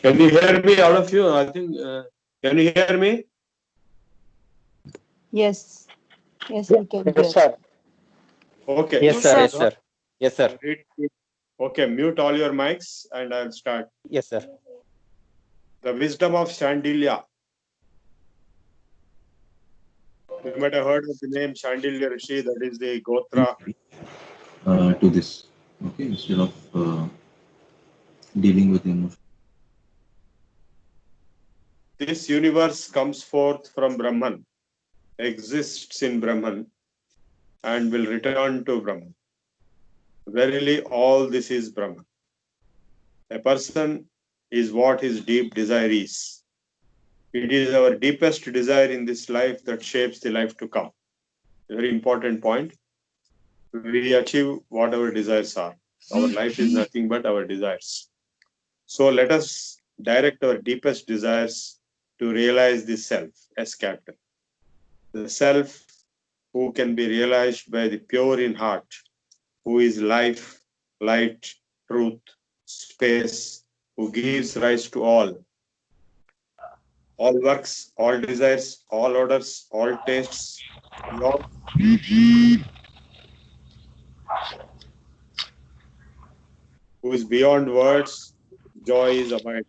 Can you hear me, all of you? I think, can you hear me? Yes. Yes, we can Yes, hear. sir. Okay, Yes, Yes, sir. sir. Yes, so sir. Yes, sir. I'll read it. Okay, mute all your mics and I'll start. Yes, sir. The wisdom of Chandogya. You might have heard of the name Chandogya Rishi, that is the Gotra. To this. Okay, instead of dealing with emotion. This universe comes forth from Brahman, exists in Brahman, and will return to Brahman. Verily, all this is Brahman. A person is what his deep desire is. It is our deepest desire in this life that shapes the life to come. Very important point. We achieve what our desires are. Our life is nothing but our desires. So let us direct our deepest desires to realize the self as captain. The self who can be realized by the pure in heart, who is life, light, truth, space, who gives rise to all works, all desires, all orders, all tastes, beyond, who is beyond words, joy is abiding.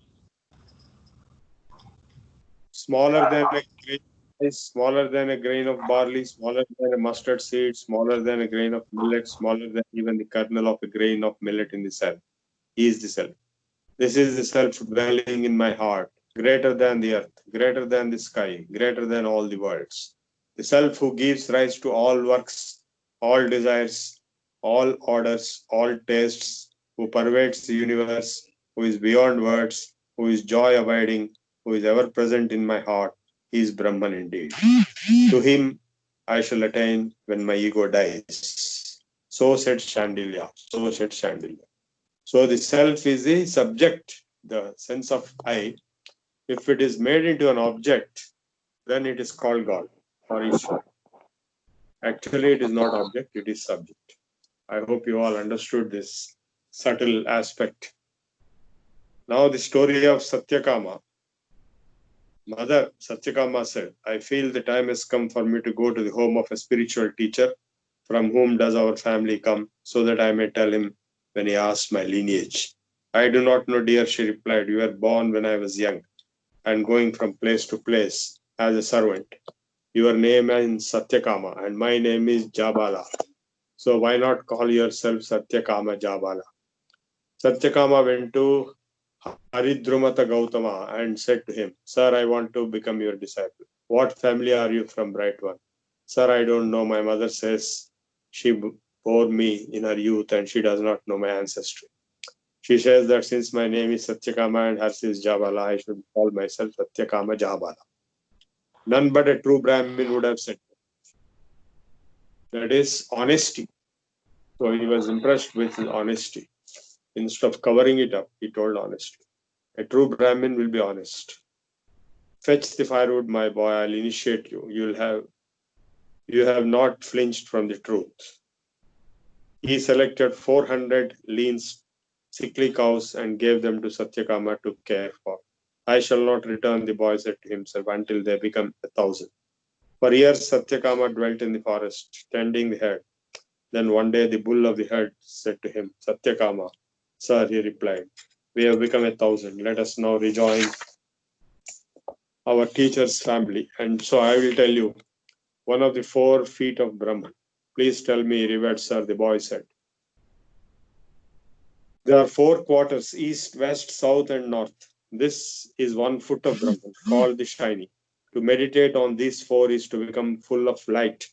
Smaller than a grain of rice, smaller than a grain of barley, smaller than a mustard seed, smaller than a grain of millet, smaller than even the kernel of a grain of millet in the self. He is the self. This is the self dwelling in my heart, greater than the earth, greater than the sky, greater than all the worlds. The self who gives rise to all works, all desires, all orders, all tastes, who pervades the universe, who is beyond words, who is joy abiding, who is ever present in my heart, he is Brahman indeed. To him I shall attain when my ego dies. So said Chandogya. So said Chandogya. So the self is the subject, the sense of I. If it is made into an object, then it is called God or Ishvara. Actually, it is not object, it is subject. I hope you all understood this subtle aspect. Now the story of Satyakama. Mother Satyakama said, I feel the time has come for me to go to the home of a spiritual teacher. From whom does our family come, so that I may tell him when he asks my lineage? I do not know, dear, she replied. You were born when I was young and going from place to place as a servant. Your name is Satyakama and my name is Jabala. So why not call yourself Satyakama Jabala? Satyakama went to Haridrumata Gautama and said to him, Sir, I want to become your disciple. What family are you from, bright one? Sir, I don't know. My mother says she bore me in her youth and she does not know my ancestry. She says that since my name is Satyakama and hers is Jabala, I should call myself Satyakama Jabala. None but a true Brahmin would have said that is honesty. So he was impressed with his honesty. Instead of covering it up, he told honesty. A true Brahmin will be honest. Fetch the firewood, my boy, I'll initiate you. You have not flinched from the truth. He selected 400 lean, sickly cows and gave them to Satyakama to care for. I shall not return, the boy said to himself, until they become 1,000. For years, Satyakama dwelt in the forest, tending the herd. Then one day, the bull of the herd said to him, Satyakama, sir, he replied, we have become 1,000. Let us now rejoin our teacher's family. And so I will tell you one of the 4 feet of Brahman. Please tell me, revered sir, the boy said. There are 4 quarters, east, west, south, and north. This is 1 foot of Brahman, called the shiny. To meditate on these 4 is to become full of light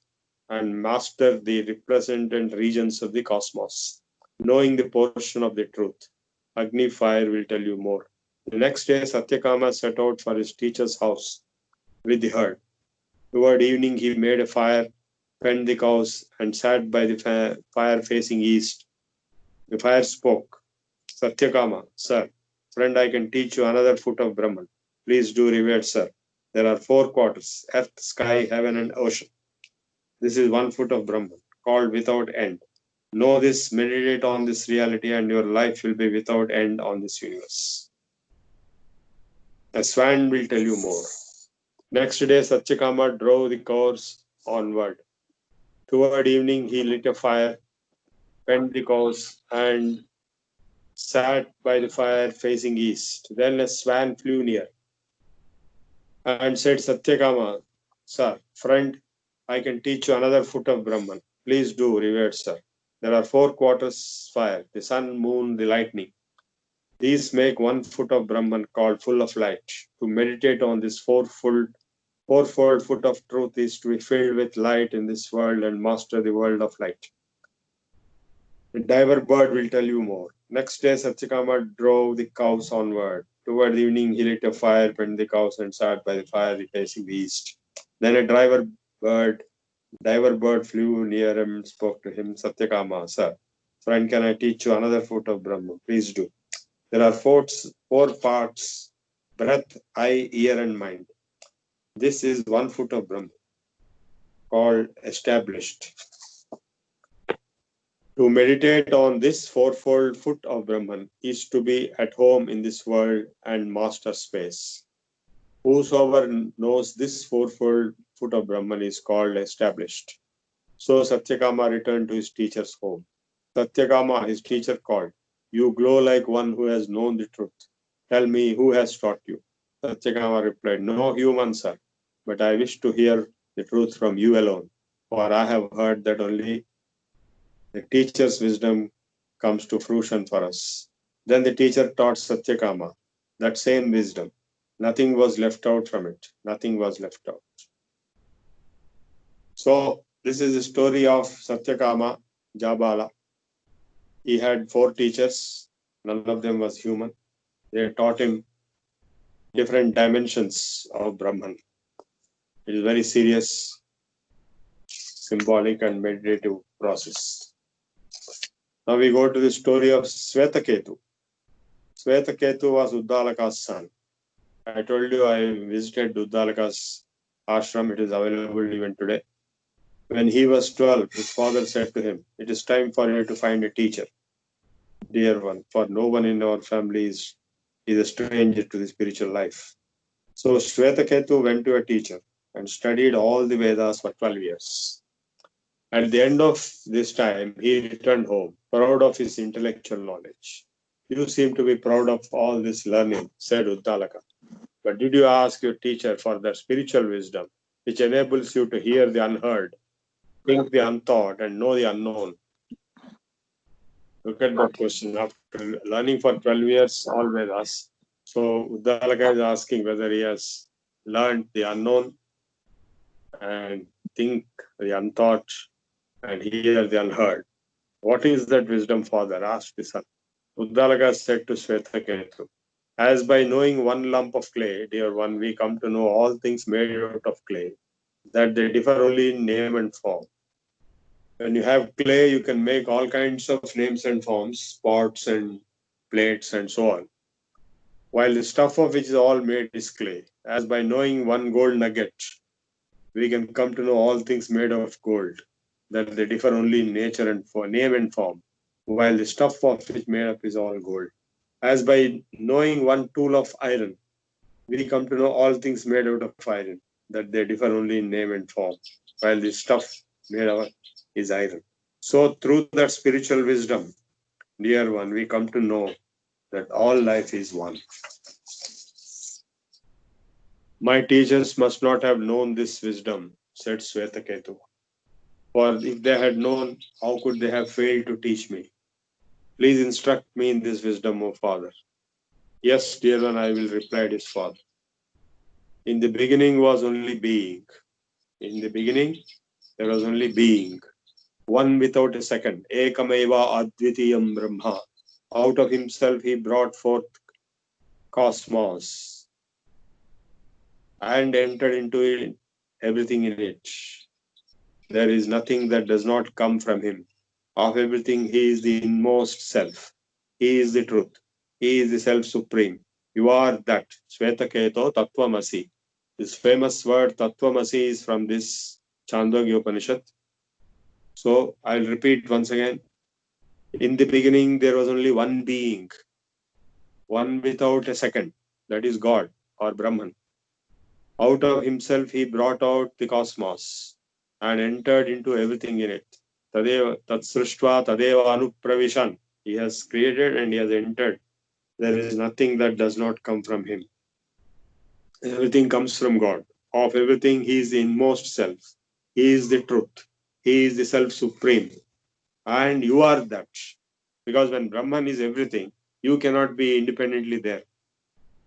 and master the represented regions of the cosmos, knowing the portion of the truth. Agni fire will tell you more. The next day, Satyakama set out for his teacher's house with the herd. Toward evening, he made a fire, fed the cows, and sat by the fire facing east. The fire spoke. Satyakama, sir, friend, I can teach you another foot of Brahman. Please do, revered sir. There are 4 quarters, earth, sky, heaven, and ocean. This is 1 foot of Brahman, called without end. Know this, meditate on this reality, and your life will be without end on this universe. A swan will tell you more. Next day, Satyakama drove the cows onward. Toward evening, he lit a fire, fed the cows, and sat by the fire facing east. Then a swan flew near and said, Satyakama, sir, friend, I can teach you another foot of Brahman. Please do, revered sir. There are 4 quarters fire, the sun, moon, the lightning. These make 1 foot of Brahman called full of light. To meditate on this fourfold foot of truth is to be filled with light in this world and master the world of light. The diver bird will tell you more. Next day, Satyakama drove the cows onward. Toward evening, he lit a fire, fed the cows, and sat by the fire facing the east. Then a diver bird flew near him and spoke to him, Satyakama, sir, friend, can I teach you another foot of Brahma? Please do. There are 4 parts, breath, eye, ear, and mind. This is 1 foot of Brahma, called established. To meditate on this fourfold foot of Brahman is to be at home in this world and master space. Whosoever knows this fourfold foot of Brahman is called established. So Satyakama returned to his teacher's home. Satyakama, his teacher, called, You glow like one who has known the truth. Tell me, who has taught you? Satyakama replied, No human, sir, but I wish to hear the truth from you alone, for I have heard that only the teacher's wisdom comes to fruition for us. Then the teacher taught Satyakama that same wisdom. Nothing was left out from it. Nothing was left out. So this is the story of Satyakama Jabala. He had 4 teachers. None of them was human. They taught him different dimensions of Brahman. It is very serious, symbolic, and meditative process. Now we go to the story of Swetaketu. Swetaketu was Uddalaka's son. I told you I visited Uddalaka's ashram. It is available even today. When he was 12, his father said to him, It is time for you to find a teacher, dear one, for no one in our family is a stranger to the spiritual life. So Swetaketu went to a teacher and studied all the Vedas for 12 years. At the end of this time, he returned home, proud of his intellectual knowledge. You seem to be proud of all this learning, said Uddalaka. But did you ask your teacher for the spiritual wisdom, which enables you to hear the unheard, think the unthought, and know the unknown? Look at that question. After learning for 12 years, all Vedas, so Uddalaka is asking whether he has learned the unknown and think the unthought and hear the unheard. What is that wisdom, father? Asked the son. Uddalaka said to Swetaketu, As by knowing one lump of clay, dear one, we come to know all things made out of clay, that they differ only in name and form. When you have clay, you can make all kinds of names and forms, pots and plates and so on. While the stuff of which is all made is clay. As by knowing one gold nugget, we can come to know all things made of gold, that they differ only in nature and for name and form, while the stuff of which made up is all gold. As by knowing one tool of iron, we come to know all things made out of iron, that they differ only in name and form, while the stuff made of is iron. So through that spiritual wisdom, dear one, we come to know that all life is one. My teachers must not have known this wisdom, said Swetaketu. For if they had known, how could they have failed to teach me? Please instruct me in this wisdom, O Father. Yes, dear one, I will, replied his father. In the beginning was only being. In the beginning, there was only being. One without a second. Ekameva advitiyam Brahma. Out of himself he brought forth cosmos and entered into it, everything in it. There is nothing that does not come from him. Of everything, he is the inmost self. He is the truth. He is the self supreme. You are that. Svetaketo Tattvamasi. This famous word Tattvamasi is from this Chandogya Upanishad. So I'll repeat once again. In the beginning, there was only one being, one without a second. That is God. or Brahman. Out of himself, he brought out the cosmos and entered into everything in it. Tadeva tatsrishtva tadeva anupravishan. He has created and he has entered. There is nothing that does not come from him. Everything comes from God. Of everything, he is the inmost self. He is the truth. He is the self supreme. And you are that. Because when Brahman is everything, you cannot be independently there.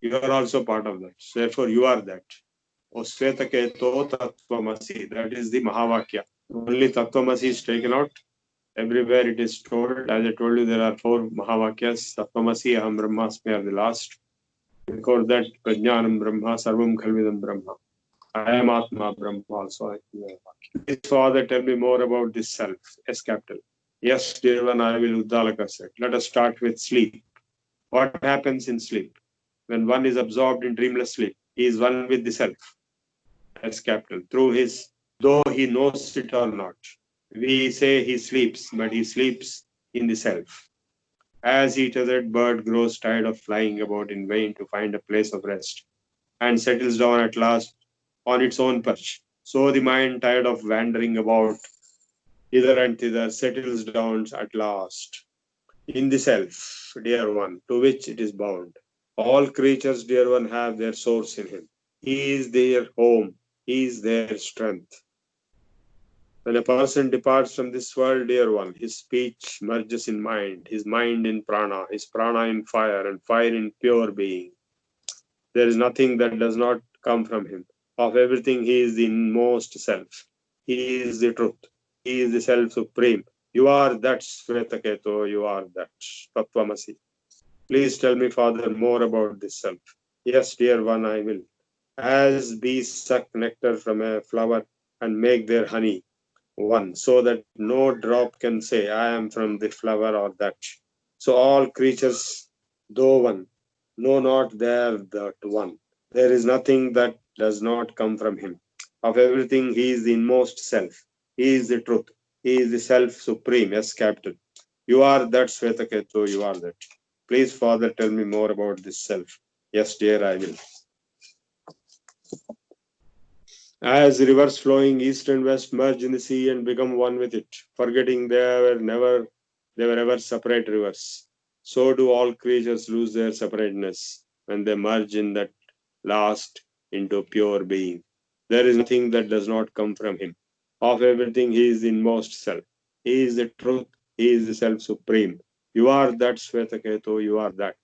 You are also part of that. So therefore, you are that. O Svetaketo Tattvamasi. That is the Mahavakya. Only Tattvamasi is taken out. Everywhere it is told. As I told you, there are 4 Mahavakyas. Tattvamasi, Aham Brahmasmi are the last. Before that, Prajnanam Brahma, Sarvam Khalvidam Brahma. I am Atma Brahma also. Please, Father, tell me more about this self. Yes, capital. Yes, dear one, I will Uddalaka said. Let us start with sleep. What happens in sleep? When one is absorbed in dreamless sleep, he is one with the self. Yes, capital. Through his, though he knows it or not. We say he sleeps, but he sleeps in the self. As each tethered bird grows tired of flying about in vain to find a place of rest, and settles down at last on its own perch. So the mind, tired of wandering about hither and thither, settles down at last in the self, dear one, to which it is bound. All creatures, dear one, have their source in him. He is their home, he is their strength. When a person departs from this world, dear one, his speech merges in mind, his mind in prana, his prana in fire, and fire in pure being. There is nothing that does not come from him. Of everything, he is the inmost self. He is the truth. He is the self supreme. You are that Svetaketo, you are that Tattvamasi. Please tell me, Father, more about this self. Yes, dear one, I will. As bees suck nectar from a flower and make their honey one, so that no drop can say, I am from the flower or that. So all creatures, though one, know not there that one. There is nothing that does not come from him. Of everything, he is the inmost self. He is the truth. He is the self supreme. Yes, capital. You are that Svetaketu, you are that. Please, Father, tell me more about this self. Yes, dear, I will. As rivers flowing east and west merge in the sea and become one with it, forgetting they were ever separate rivers. So do all creatures lose their separateness when they merge in that last into pure being. There is nothing that does not come from him. Of everything, he is the inmost self. He is the truth. He is the self supreme. You are that Svetaketu, you are that.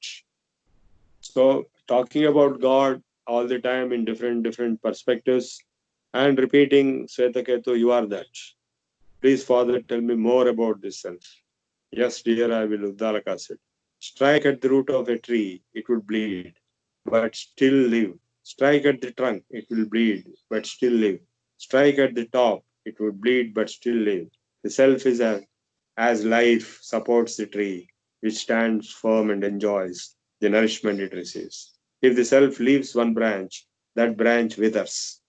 So talking about God all the time in different perspectives and repeating Svetaketu, you are that. Please, Father, tell me more about this self. Yes, dear, I will, Uddalaka said. Strike at the root of a tree, it will bleed, but still live. Strike at the trunk, it will bleed, but still live. Strike at the top, it will bleed, but still live. The self is as life supports the tree, which stands firm and enjoys the nourishment it receives. If the self leaves one branch, that branch withers.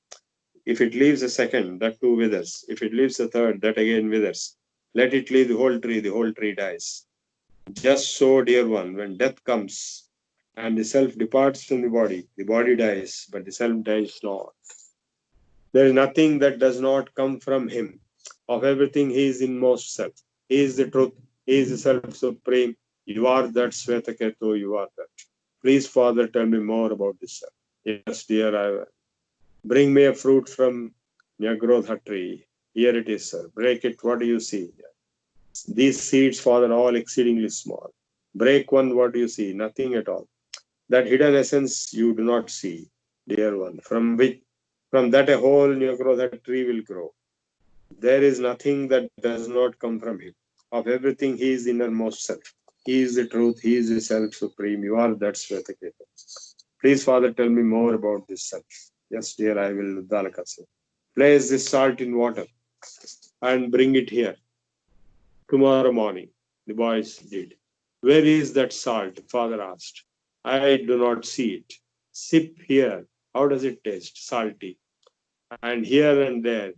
If it leaves a second, that too withers. If it leaves a third, that again withers. Let it leave the whole tree dies. Just so, dear one, when death comes and the self departs from the body dies, but the self dies not. There is nothing that does not come from him. Of everything, he is inmost self. He is the truth. He is the self supreme. You are that Svetaketu, you are that. Please, Father, tell me more about this self. Yes, dear, I bring me a fruit from Nyagrodha tree. Here it is, sir. Break it. What do you see? These seeds, Father, all exceedingly small. Break one, what do you see? Nothing at all. That hidden essence you do not see, dear one, from that a whole Nyagrodha tree will grow. There is nothing that does not come from him. Of everything, he is the innermost self. He is the truth. He is the self supreme. You are that Svetaketa. Please, Father, tell me more about this self. Yes, dear, I will, Dalaka say. Place this salt in water and bring it here tomorrow morning. The boys did. Where is that salt? Father asked. I do not see it. Sip here. How does it taste? Salty. And here and there,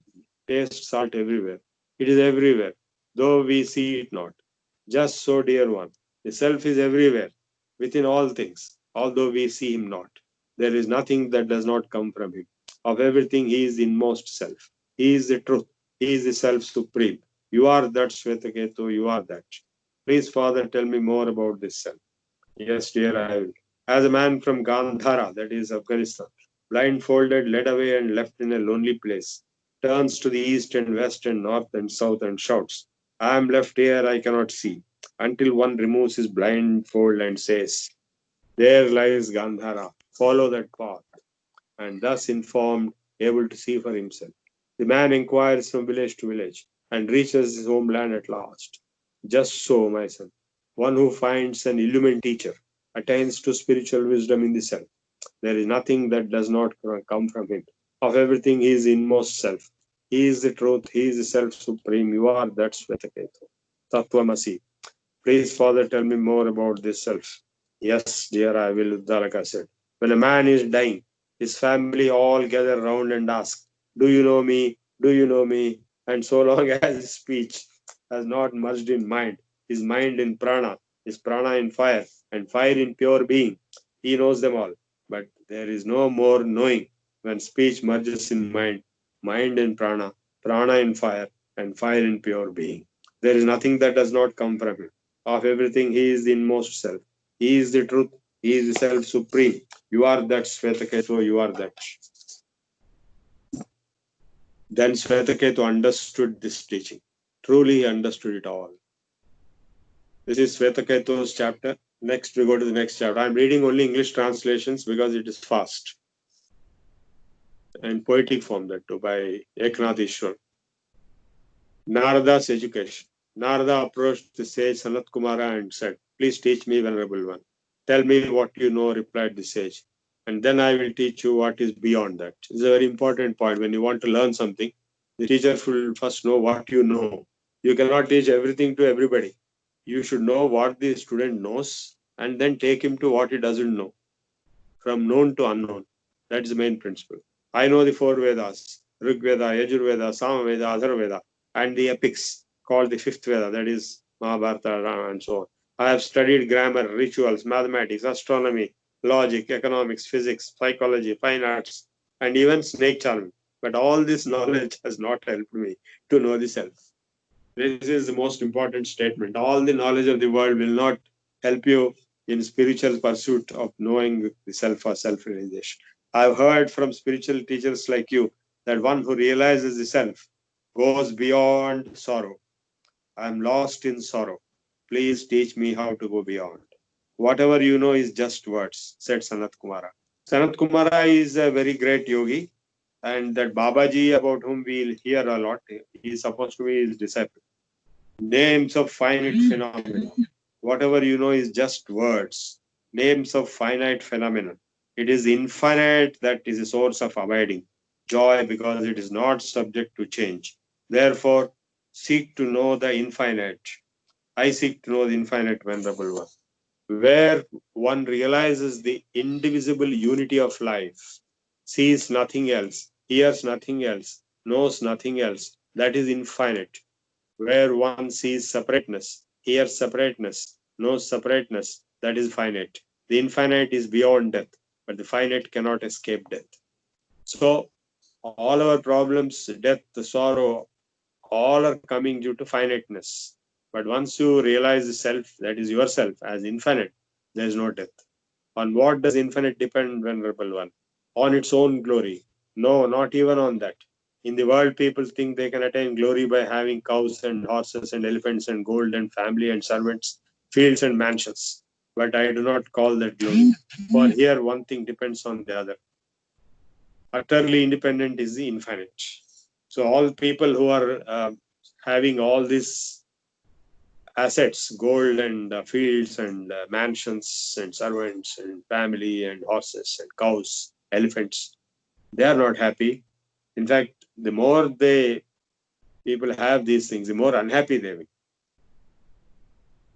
taste salt everywhere. It is everywhere, though we see it not. Just so, dear one, the self is everywhere, within all things, although we see him not. There is nothing that does not come from him. Of everything, he is the inmost self. He is the truth. He is the self supreme. You are that, Shvetaketu, you are that. Please, Father, tell me more about this self. Yes, dear, I will. As a man from Gandhara, that is Afghanistan, blindfolded, led away, and left in a lonely place, turns to the east and west and north and south and shouts, I am left here, I cannot see, until one removes his blindfold and says, there lies Gandhara, follow that path, and thus informed, able to see for himself. The man inquires from village to village and reaches his homeland at last. Just so, my son, one who finds an illumined teacher attains to spiritual wisdom in the self. There is nothing that does not come from him. Of everything, he is inmost self. He is the truth. He is the self supreme. You are that Svetaketu. Tattvamasi. Please, Father, tell me more about this self. Yes, dear, I will, Uddalaka said. When a man is dying, his family all gather round and ask, do you know me? Do you know me? And so long as his speech has not merged in mind, his mind in prana, his prana in fire, and fire in pure being, he knows them all. But there is no more knowing when speech merges in mind, mind in prana, prana in fire, and fire in pure being. There is nothing that does not come from him. Of everything, he is the inmost self. He is the truth. He is the self supreme. You are that, Svetaketu, you are that. Then Svetaketu understood this teaching. Truly he understood it all. This is Svetaketu's chapter. Next, we go to the next chapter. I'm reading only English translations because it is fast. And poetic form, that too, by Eknath Ishwar. Narada's education. Narada approached the sage Sanat Kumara and said, please teach me, Venerable One. Tell me what you know, replied the sage. And then I will teach you what is beyond that. It's a very important point. When you want to learn something, the teacher will first know what you know. You cannot teach everything to everybody. You should know what the student knows and then take him to what he doesn't know, from known to unknown. That is the main principle. I know the four Vedas, Rig Veda, Yajur Sama Veda, Atharva Veda, and the epics called the fifth Veda, that is Mahabharata, Rama, and so on. I have studied grammar, rituals, mathematics, astronomy, logic, economics, physics, psychology, fine arts, and even snake charming. But all this knowledge has not helped me to know the self. This is the most important statement. All the knowledge of the world will not help you in spiritual pursuit of knowing the self or self-realization. I've heard from spiritual teachers like you that one who realizes the self goes beyond sorrow. I'm lost in sorrow. Please teach me how to go beyond. Whatever you know is just words, said Sanat Kumara. Sanat Kumara is a very great yogi, and that Babaji, about whom we'll hear a lot, he is supposed to be his disciple. Names of finite phenomena. Whatever you know is just words. Names of finite phenomena. It is infinite that is a source of abiding joy because it is not subject to change. Therefore, seek to know the infinite. I seek to know the infinite, Venerable One. Where one realizes the indivisible unity of life, sees nothing else, hears nothing else, knows nothing else, that is infinite. Where one sees separateness, hears separateness, knows separateness, that is finite. The infinite is beyond death, but the finite cannot escape death. So, all our problems, death, sorrow, all are coming due to finiteness. But once you realize the self, that is yourself, as infinite, there is no death. On what does infinite depend, Venerable One? On its own glory. No, not even on that. In the world, people think they can attain glory by having cows and horses and elephants and gold and family and servants, fields and mansions. But I do not call that glory. For here, one thing depends on the other. Utterly independent is the infinite. So all people who are having all these assets, gold and fields and mansions and servants and family and horses and cows, elephants, they are not happy. In fact, the more people have these things, the more unhappy they will,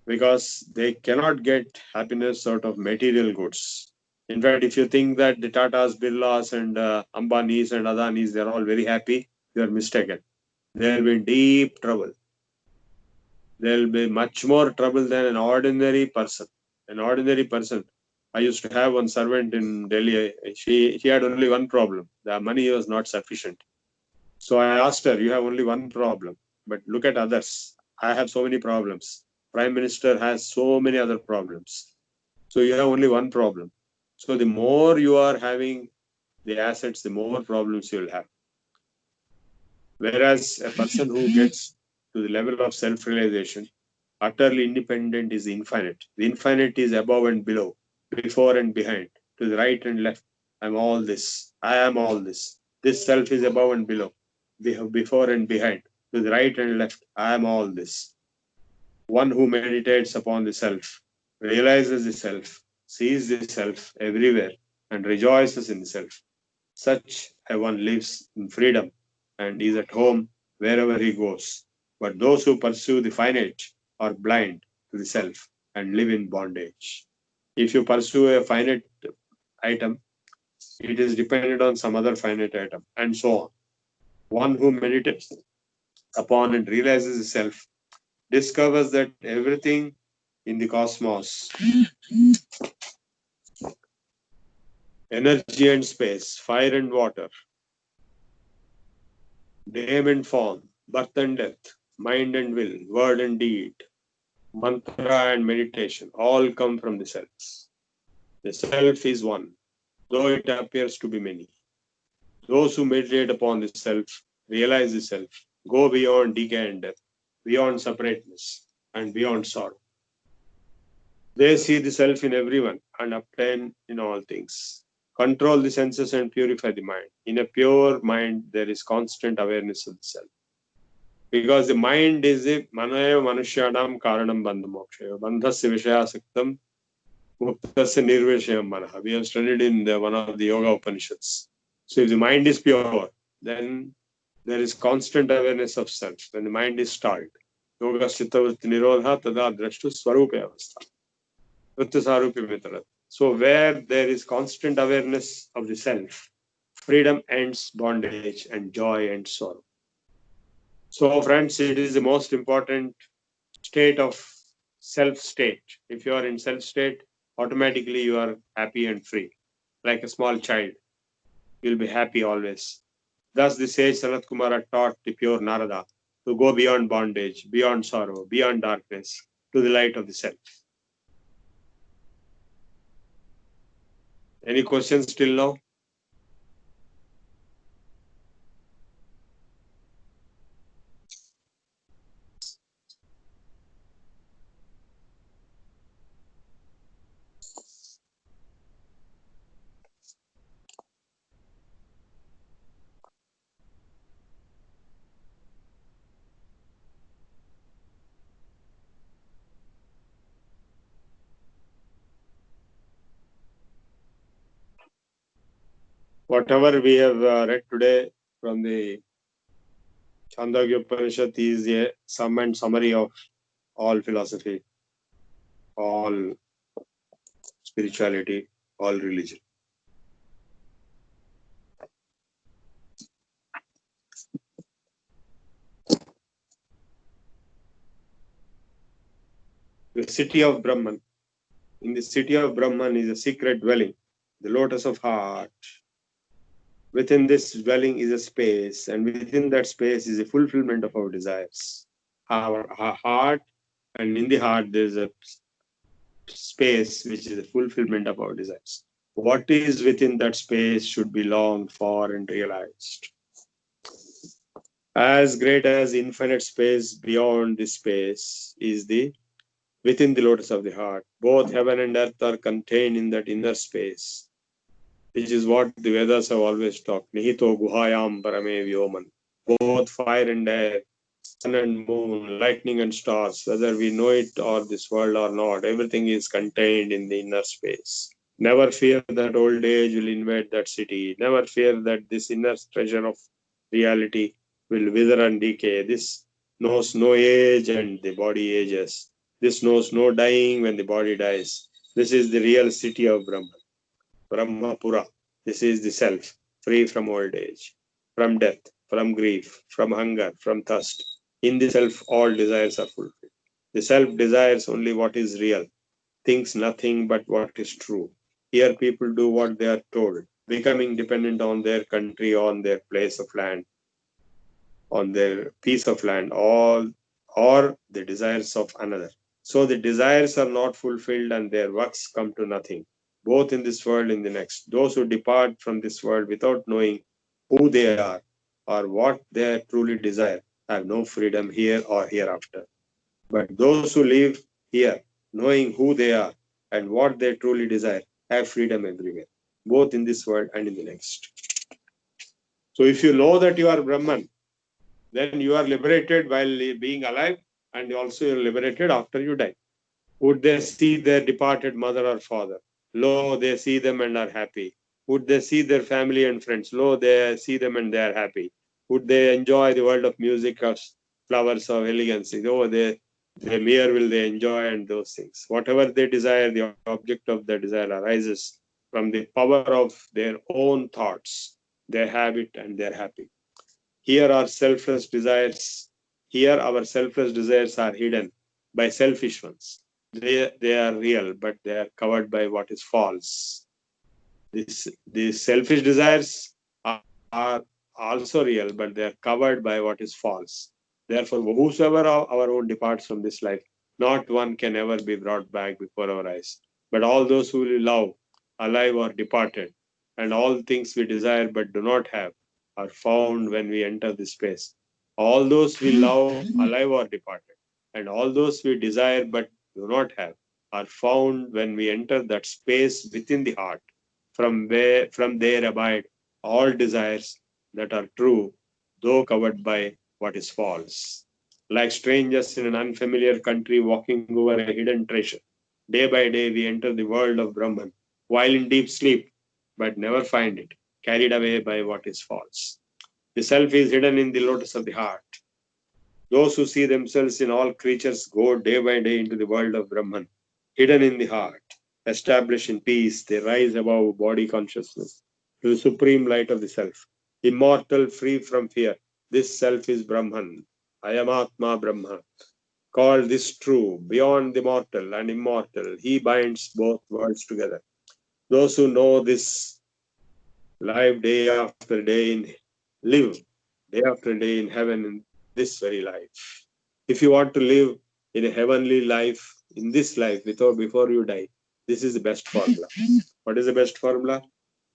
because they cannot get happiness out of material goods. In fact, if you think that the Tatas, Birlas, and Ambanis and Adanis, they're all very happy, you are mistaken. They'll be in deep trouble. There'll be much more trouble than an ordinary person. An ordinary person I used to have one servant in Delhi. She had only one problem. The money was not sufficient. So I asked her, you have only one problem, but look at others. I have so many problems. Prime Minister has so many other problems. So you have only one problem. So the more you are having the assets, the more problems you will have. Whereas a person who gets to the level of self-realization, utterly independent, is infinite. The infinite is above and below, before and behind, to the right and left. I'm all this. I am all this. This self is above and below, before and behind, to the right and left. I am all this. One who meditates upon the self, realizes the self, sees the self everywhere, and rejoices in the self. Such a one lives in freedom and is at home wherever he goes. But those who pursue the finite are blind to the self and live in bondage. If you pursue a finite item, it is dependent on some other finite item, and so on. One who meditates upon and realizes the self discovers that everything in the cosmos, energy and space, fire and water, name and form, birth and death, mind and will, word and deed, mantra and meditation, all come from the self. The self is one, though it appears to be many. Those who meditate upon the self, realize the self, go beyond decay and death, beyond separateness, and beyond sorrow. They see the self in everyone and obtain in all things. Control the senses and purify the mind. In a pure mind, there is constant awareness of the self. Because the mind is the manaya manushyanam karanam bandhamokshaya. Bandhasya vishayasaktam muktasya nirvishayam manaha. We have studied in one of the Yoga Upanishads. So if the mind is pure, then there is constant awareness of self. When the mind is stalled, yoga chittavritti nirodha tada drashtu swarupe avastha. So where there is constant awareness of the self, freedom ends bondage and joy and sorrow. So friends, it is the most important state of self state. If you are in self state, automatically you are happy and free. Like a small child, you'll be happy always. Thus the sage Sanat Kumara taught the pure Narada to go beyond bondage, beyond sorrow, beyond darkness, to the light of the self. Any questions till now? Whatever we have read today from the Chandogya Upanishad is a sum and summary of all philosophy, all spirituality, all religion. The city of Brahman. In the city of Brahman is a secret dwelling, the lotus of heart. Within this dwelling is a space, and within that space is a fulfillment of our desires. Our heart, and in the heart there is a space which is a fulfillment of our desires. What is within that space should be longed for and realized. As great as infinite space beyond this space is the within the lotus of the heart. Both heaven and earth are contained in that inner space, which is what the Vedas have always talked. Nihito guhayam parame vyoman. Both fire and air, sun and moon, lightning and stars, whether we know it or this world or not, everything is contained in the inner space. Never fear that old age will invade that city. Never fear that this inner treasure of reality will wither and decay. This knows no age and the body ages. This knows no dying when the body dies. This is the real city of Brahman, Brahmapura. This is the self, free from old age, from death, from grief, from hunger, from thirst. In the self, all desires are fulfilled. The self desires only what is real, thinks nothing but what is true. Here people do what they are told, becoming dependent on their country, on their place of land, on their piece of land, or the desires of another. So the desires are not fulfilled and their works come to nothing, both in this world and in the next. Those who depart from this world without knowing who they are or what they truly desire have no freedom here or hereafter. But those who live here, knowing who they are and what they truly desire, have freedom everywhere, both in this world and in the next. So if you know that you are Brahman, then you are liberated while being alive, and also you are liberated after you die. Would they see their departed mother or father? Lo, they see them and are happy. Would they see their family and friends? Lo, they see them and they are happy. Would they enjoy the world of music, of flowers, of elegance? Oh, they mere will they enjoy and those things. Whatever they desire, the object of their desire arises from the power of their own thoughts. They have it and they are happy. Here are selfless desires. Here our selfless desires are hidden by selfish ones. They are real, but they are covered by what is false. These selfish desires are also real, but they are covered by what is false. Therefore, whosoever our own departs from this life, not one can ever be brought back before our eyes. But all those who we love, alive or departed, and all things we desire but do not have, are found when we enter this space. All those we love, alive or departed, and all those we desire but do not have, are found when we enter that space within the heart, from there abide all desires that are true, though covered by what is false. Like strangers in an unfamiliar country walking over a hidden treasure, day by day we enter the world of Brahman, while in deep sleep, but never find it, carried away by what is false. The self is hidden in the lotus of the heart. Those who see themselves in all creatures go day by day into the world of Brahman, hidden in the heart, established in peace. They rise above body consciousness to the supreme light of the self, immortal, free from fear. This self is Brahman. I am Atma Brahma. Called this true, beyond the mortal and immortal. He binds both worlds together. Those who know this live day after day in heaven in this very life. If you want to live in a heavenly life in this life before you die, this is the best formula. What is the best formula?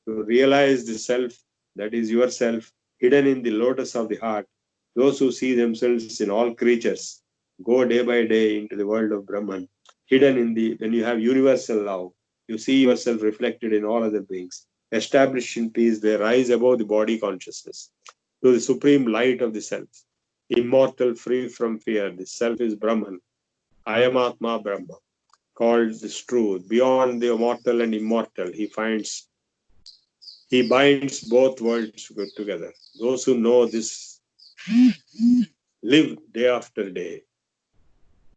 To realize the self that is yourself hidden in the lotus of the heart. Those who see themselves in all creatures go day by day into the world of Brahman, hidden in the when you have universal love, you see yourself reflected in all other beings. Established in peace, they rise above the body consciousness to the supreme light of the self. Immortal, free from fear, the self is Brahman. I am Atma Brahma, called this truth. Beyond the mortal and immortal, he binds both worlds together. Those who know this live day after day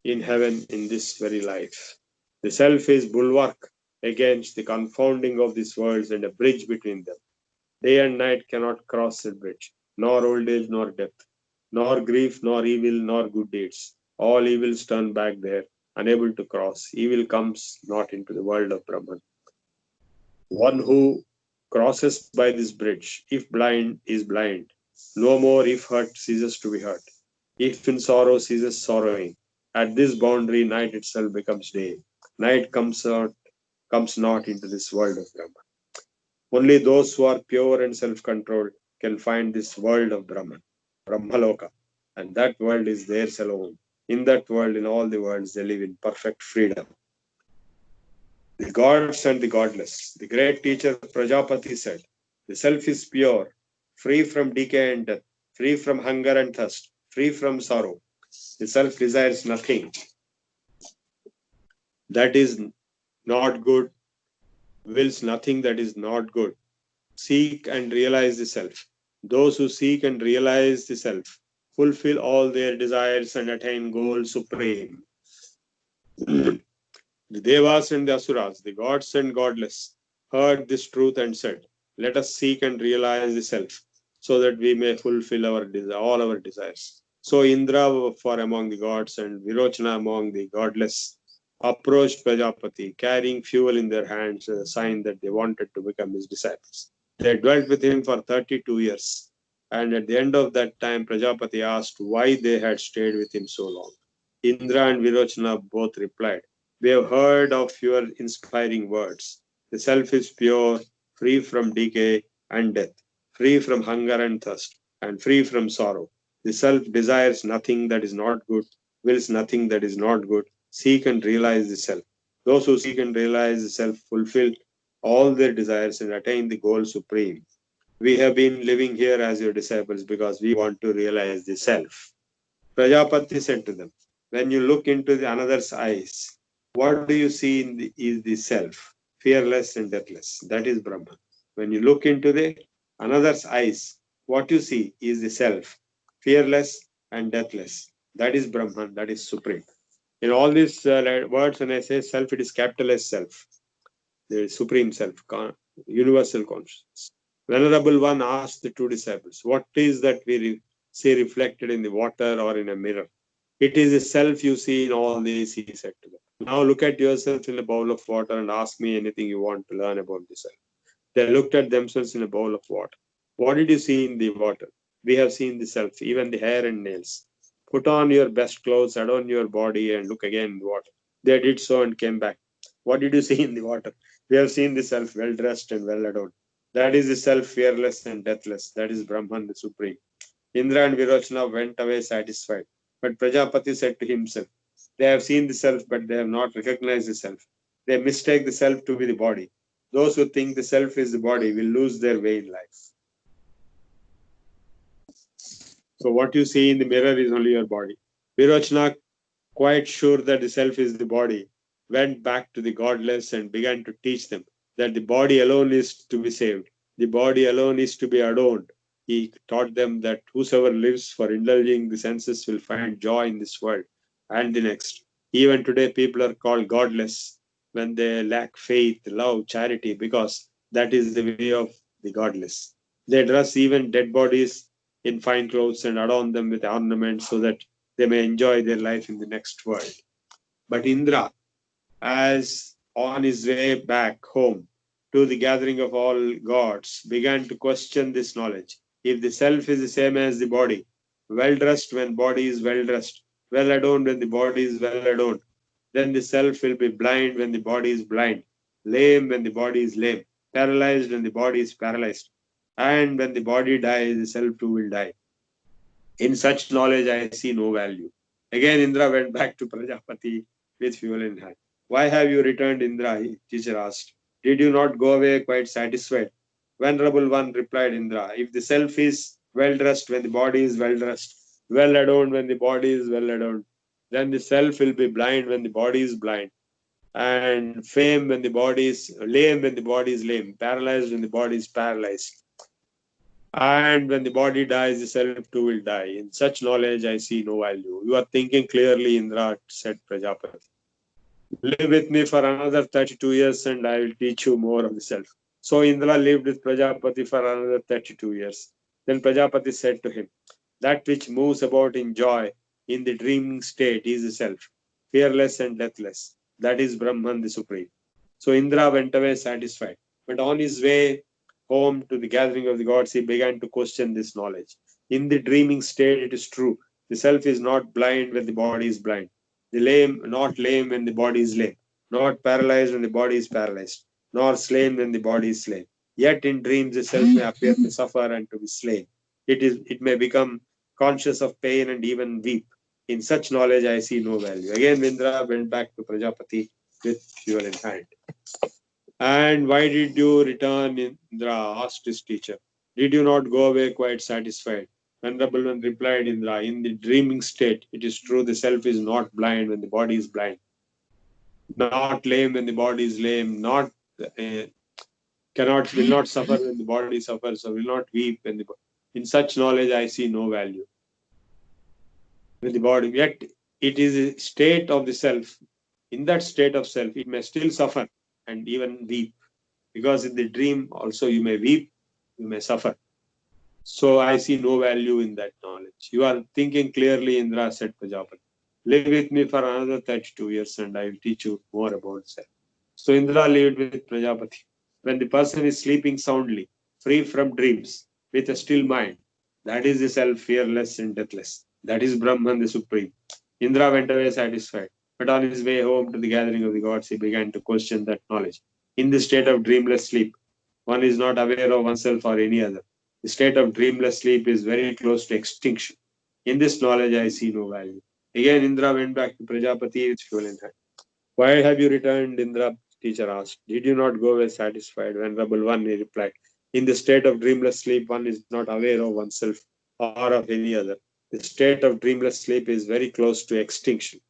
in heaven in this very life. The self is bulwark against the confounding of these worlds and a bridge between them. Day and night cannot cross that bridge, nor old age nor death, nor grief, nor evil, nor good deeds. All evils turn back there, unable to cross. Evil comes not into the world of Brahman. One who crosses by this bridge, if blind, is blind. No more if hurt ceases to be hurt. If in sorrow ceases sorrowing. At this boundary, night itself becomes day. Night comes not into this world of Brahman. Only those who are pure and self-controlled can find this world of Brahman, Brahmaloka. And that world is theirs alone. In that world, in all the worlds, they live in perfect freedom. The gods and the godless. The great teacher Prajapati said, the self is pure, free from decay and death, free from hunger and thirst, free from sorrow. The self desires nothing that is not good, wills nothing that is not good. Seek and realize the self. Those who seek and realize the self fulfill all their desires and attain goal supreme. The Devas and the Asuras, the gods and godless, heard this truth and said, let us seek and realize the self, so that we may fulfill all our desires. So Indra for among the gods and Virochana among the godless approached Prajapati, carrying fuel in their hands as a sign that they wanted to become his disciples. They dwelt with him for 32 years. And at the end of that time, Prajapati asked why they had stayed with him so long. Indra and Virochana both replied, "We have heard of your inspiring words. The self is pure, free from decay and death, free from hunger and thirst, and free from sorrow. The self desires nothing that is not good, wills nothing that is not good. Seek and realize the self. Those who seek and realize the self fulfill all their desires and attain the goal supreme. We have been living here as your disciples because we want to realize the self." Prajapati said to them, "When you look into the another's eyes, what do you see in is the self, fearless and deathless. That is Brahman. When you look into the another's eyes, what you see is the self, fearless and deathless. That is Brahman. That is supreme." In all these words, when I say self, it is capital S self, the supreme self, universal consciousness. Venerable One asked the two disciples, "What is that we see reflected in the water or in a mirror?" "It is the self you see in all these," he said to them. "Now look at yourself in a bowl of water and ask me anything you want to learn about the self." They looked at themselves in a bowl of water. "What did you see in the water?" "We have seen the self, even the hair and nails." "Put on your best clothes, adorn your body, and look again in the water." They did so and came back. "What did you see in the water?" "We have seen the self, well dressed and well adorned." That is the self, fearless and deathless. That is Brahman, the supreme. Indra and Virochana went away satisfied. But Prajapati said to himself, "They have seen the self, but they have not recognized the self. They mistake the self to be the body. Those who think the self is the body will lose their way in life." So what you see in the mirror is only your body. Virochana, quite sure that the self is the body, went back to the godless and began to teach them that the body alone is to be saved. The body alone is to be adorned. He taught them that whosoever lives for indulging the senses will find joy in this world and the next. Even today, people are called godless when they lack faith, love, charity, because that is the way of the godless. They dress even dead bodies in fine clothes and adorn them with ornaments so that they may enjoy their life in the next world. But Indra, as on his way back home to the gathering of all gods, began to question this knowledge. If the self is the same as the body, well dressed when body is well dressed, well adorned when the body is well adorned, then the self will be blind when the body is blind, lame when the body is lame, paralyzed when the body is paralyzed, and when the body dies, the self too will die. In such knowledge, I see no value. Again, Indra went back to Prajapati with fuel in hand. "Why have you returned, Indra?" Teacher asked. "Did you not go away quite satisfied?" "Venerable One," replied Indra, "if the self is well dressed when the body is well dressed, well adorned when the body is well adorned, then the self will be blind when the body is blind, and fame when the body is lame when the body is lame, paralyzed when the body is paralyzed. And when the body dies, the self too will die. In such knowledge, I see no value." "You are thinking clearly, Indra," said Prajapati. "Live with me for another 32 years and I will teach you more of the self." So Indra lived with Prajapati for another 32 years. Then Prajapati said to him, "That which moves about in joy in the dreaming state is the self, fearless and deathless. That is Brahman, the Supreme." So Indra went away satisfied. But on his way home to the gathering of the gods, he began to question this knowledge. In the dreaming state, it is true. The self is not blind when the body is blind. The lame, not lame when the body is lame. Not paralyzed when the body is paralyzed. Nor slain when the body is slain. Yet in dreams, the self may appear to suffer and to be slain. It may become conscious of pain and even weep. In such knowledge, I see no value. Again, Indra went back to Prajapati with fuel in hand. "And why did you return?" Indra asked his teacher. "Did you not go away quite satisfied?" Venerable One replied, "Indra, in the dreaming state, it is true the self is not blind when the body is blind, not lame when the body is lame, not will not suffer when the body suffers, or will not weep when the in such knowledge I see no value when the body. Yet it is a state of the self. In that state of self, it may still suffer and even weep. Because in the dream also you may weep, you may suffer. So I see no value in that knowledge. "You are thinking clearly, Indra," said Prajapati. Live with me for another 32 years and I will teach you more about self. So Indra lived with Prajapati. When the person is sleeping soundly, free from dreams, with a still mind, that is the self, fearless and deathless. That is Brahman, the Supreme. Indra went away satisfied, but on his way home to the gathering of the gods, he began to question that knowledge. In the state of dreamless sleep, one is not aware of oneself or any other. The state of dreamless sleep is very close to extinction. In this knowledge, I see no value. Again, Indra went back to Prajapati with fuel in hand. Why have you returned? Indra, teacher asked. Did you not go away satisfied? Venerable one, he replied. In the state of dreamless sleep, one is not aware of oneself or of any other. The state of dreamless sleep is very close to extinction.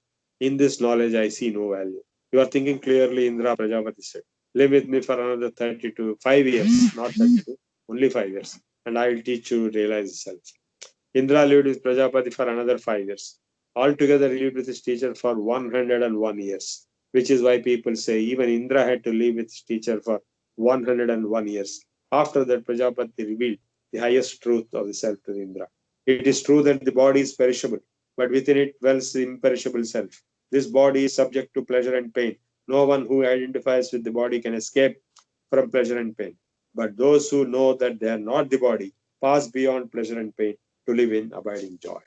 In this knowledge, I see no value. You are thinking clearly, Indra, Prajapati said. Live with me for another 32, 5 years, not 32, only 5 years, and I will teach you to realize self. Indra lived with Prajapati for another 5 years. Altogether, he lived with his teacher for 101 years, which is why people say even Indra had to live with his teacher for 101 years. After that, Prajapati revealed the highest truth of the self to Indra. It is true that the body is perishable, but within it dwells the imperishable self. This body is subject to pleasure and pain. No one who identifies with the body can escape from pleasure and pain. But those who know that they are not the body pass beyond pleasure and pain to live in abiding joy.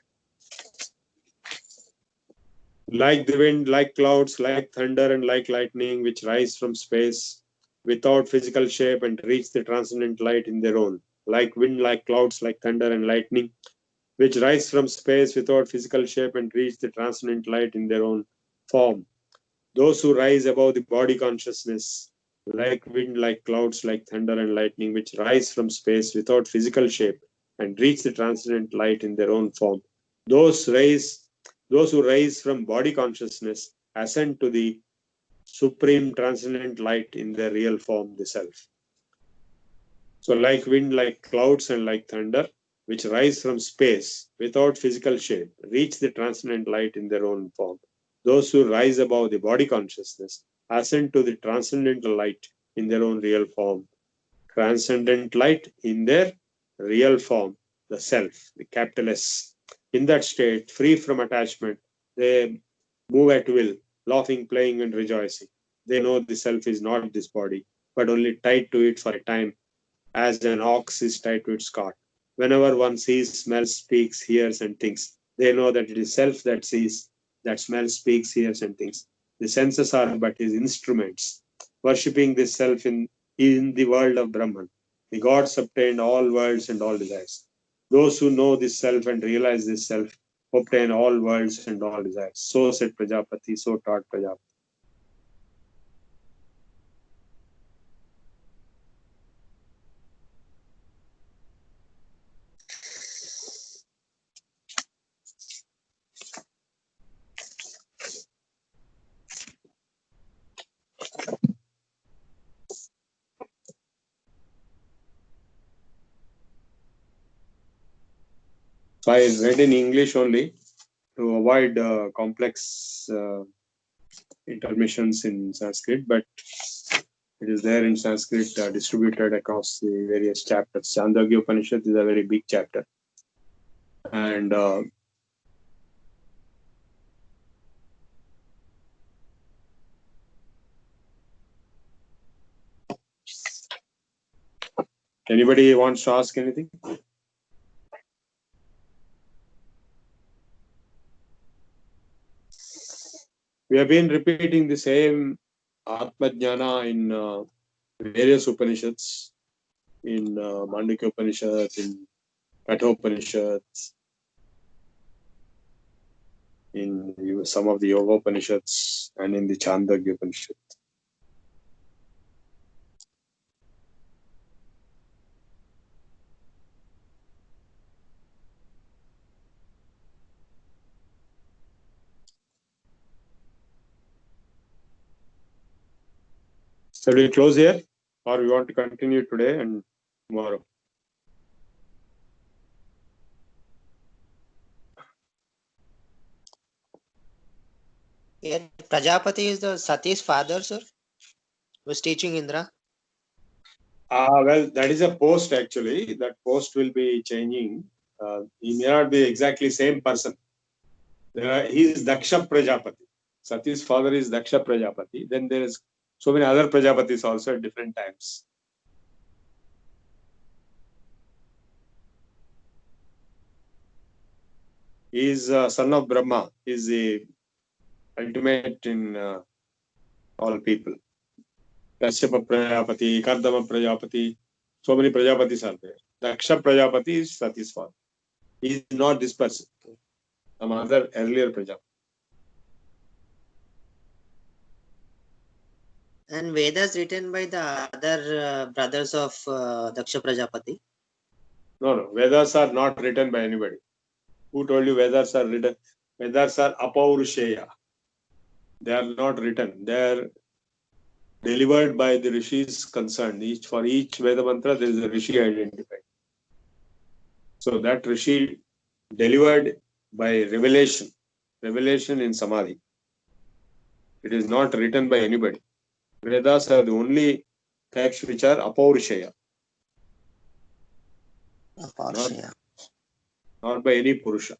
Like the wind, like clouds, like thunder, and like lightning, which rise from space without physical shape and reach the transcendent light in their own. Like wind, like clouds, like thunder, and lightning, which rise from space without physical shape and reach the transcendent light in their own form. Those who rise above the body consciousness, like wind, like clouds, like thunder and lightning, which rise from space without physical shape and reach the transcendent light in their own form. Those rise, those who rise from body consciousness ascend to the supreme transcendent light in their real form, the self. So, like wind, like clouds, and like thunder, which rise from space without physical shape, reach the transcendent light in their own form. Those who rise above the body consciousness ascend to the transcendental light in their own real form. Transcendent light in their real form, the self, the capital S. In that state, free from attachment, they move at will, laughing, playing, and rejoicing. They know the self is not this body, but only tied to it for a time as an ox is tied to its cart. Whenever one sees, smells, speaks, hears, and thinks, they know that it is self that sees, that smells, speaks, hears, and thinks. The senses are but his instruments. Worshipping this self in the world of Brahman, the gods obtained all worlds and all desires. Those who know this self and realize this self obtain all worlds and all desires. So said Prajapati, so taught Prajapati. So I read in English only to avoid complex intermissions in Sanskrit, but it is there in Sanskrit distributed across the various chapters. Chandogya Upanishad is a very big chapter. And anybody wants to ask anything? We have been repeating the same Atma Jnana in various Upanishads, in Mandukya Upanishad, in Kathopanishad, in some of the Yoga Upanishads, and in the Chandogya Upanishad. Shall we close here, or we want to continue today and tomorrow? Yeah, Prajapati is the Sati's father, sir, was teaching Indra. Well, that is a post actually. That post will be changing. He may not be exactly same person. He is Daksha Prajapati. Sati's father is Daksha Prajapati. Then there is so many other Prajapatis also at different times. He is son of Brahma. He is the ultimate in all people. Kashyapa Prajapati, Kardama Prajapati. So many Prajapatis are there. Daksha Prajapati is Sati's father. He is not this person. Some other earlier Prajapati. And Vedas written by the other brothers of Daksha Prajapati. No. Vedas are not written by anybody. Who told you Vedas are written? Vedas are Apaurusheya. They are not written. They are delivered by the rishis concerned. For each Veda mantra, there is a rishi identified. So that rishi delivered by revelation in Samadhi. It is not written by anybody. Vedas are the only texts which are Apaurusheya, not by any Purusha.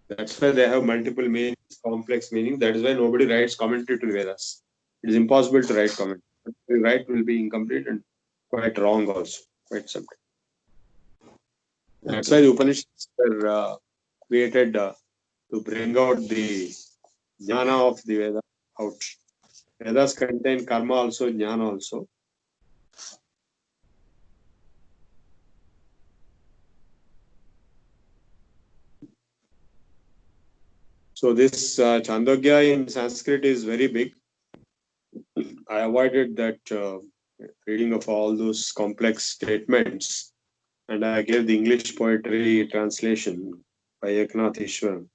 That's why they have multiple meanings, complex meanings. That is why nobody writes commentary to Vedas. It is impossible to write commentary. If you write will be incomplete and quite wrong also, quite something. That's why the Upanishads were created to bring out the jnana of the Veda out. Vedas contain karma also, jnana also. So this Chandogya in Sanskrit is very big. I avoided that reading of all those complex statements, and I gave the English poetry translation by Eknath Ishwaran.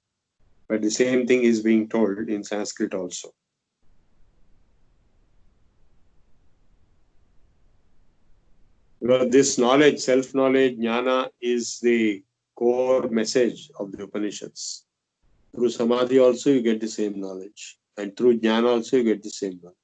But the same thing is being told in Sanskrit also. Because this knowledge, self-knowledge, jnana, is the core message of the Upanishads. Through Samadhi also you get the same knowledge. And through jnana also you get the same knowledge.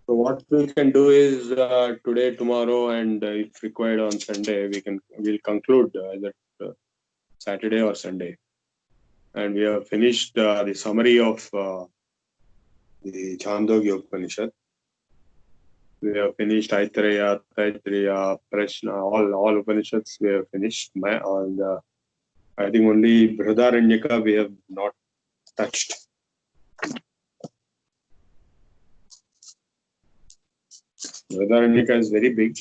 So what we can do is today, tomorrow, and if required on Sunday, we'll conclude either Saturday or Sunday. And we have finished the summary of the Chandogya Upanishad. We have finished Aitareya, Taittiriya, Prashna, all Upanishads we have finished. And I think only Brihadaranyaka we have not touched. Brihadaranyaka is very big.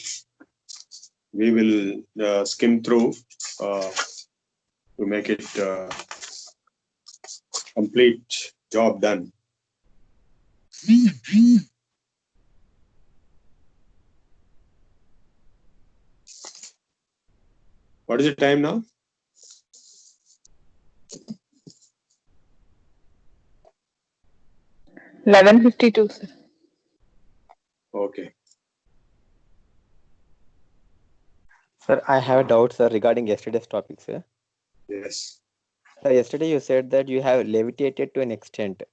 We will skim through to make it complete job done. What is the time now? 11:52, sir. Okay. Sir, I have a doubt, sir, regarding yesterday's topic, sir. Yes. Sir, yesterday you said that you have levitated to an extent.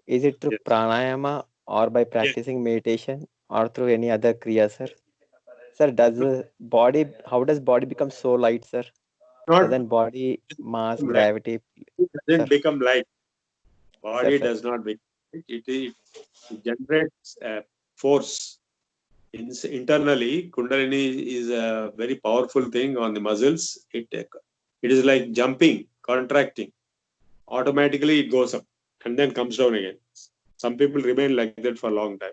Is it through Yes. pranayama or by practicing meditation or through any other kriya, sir? Sir, how does body become so light, sir? Not Doesn't body, mass, light. gravity, It doesn't sir? become light. Body Sir. does not become light. It generates a force. Internally, Kundalini is a very powerful thing on the muscles. It is like jumping, contracting. Automatically it goes up and then comes down again. Some people remain like that for a long time.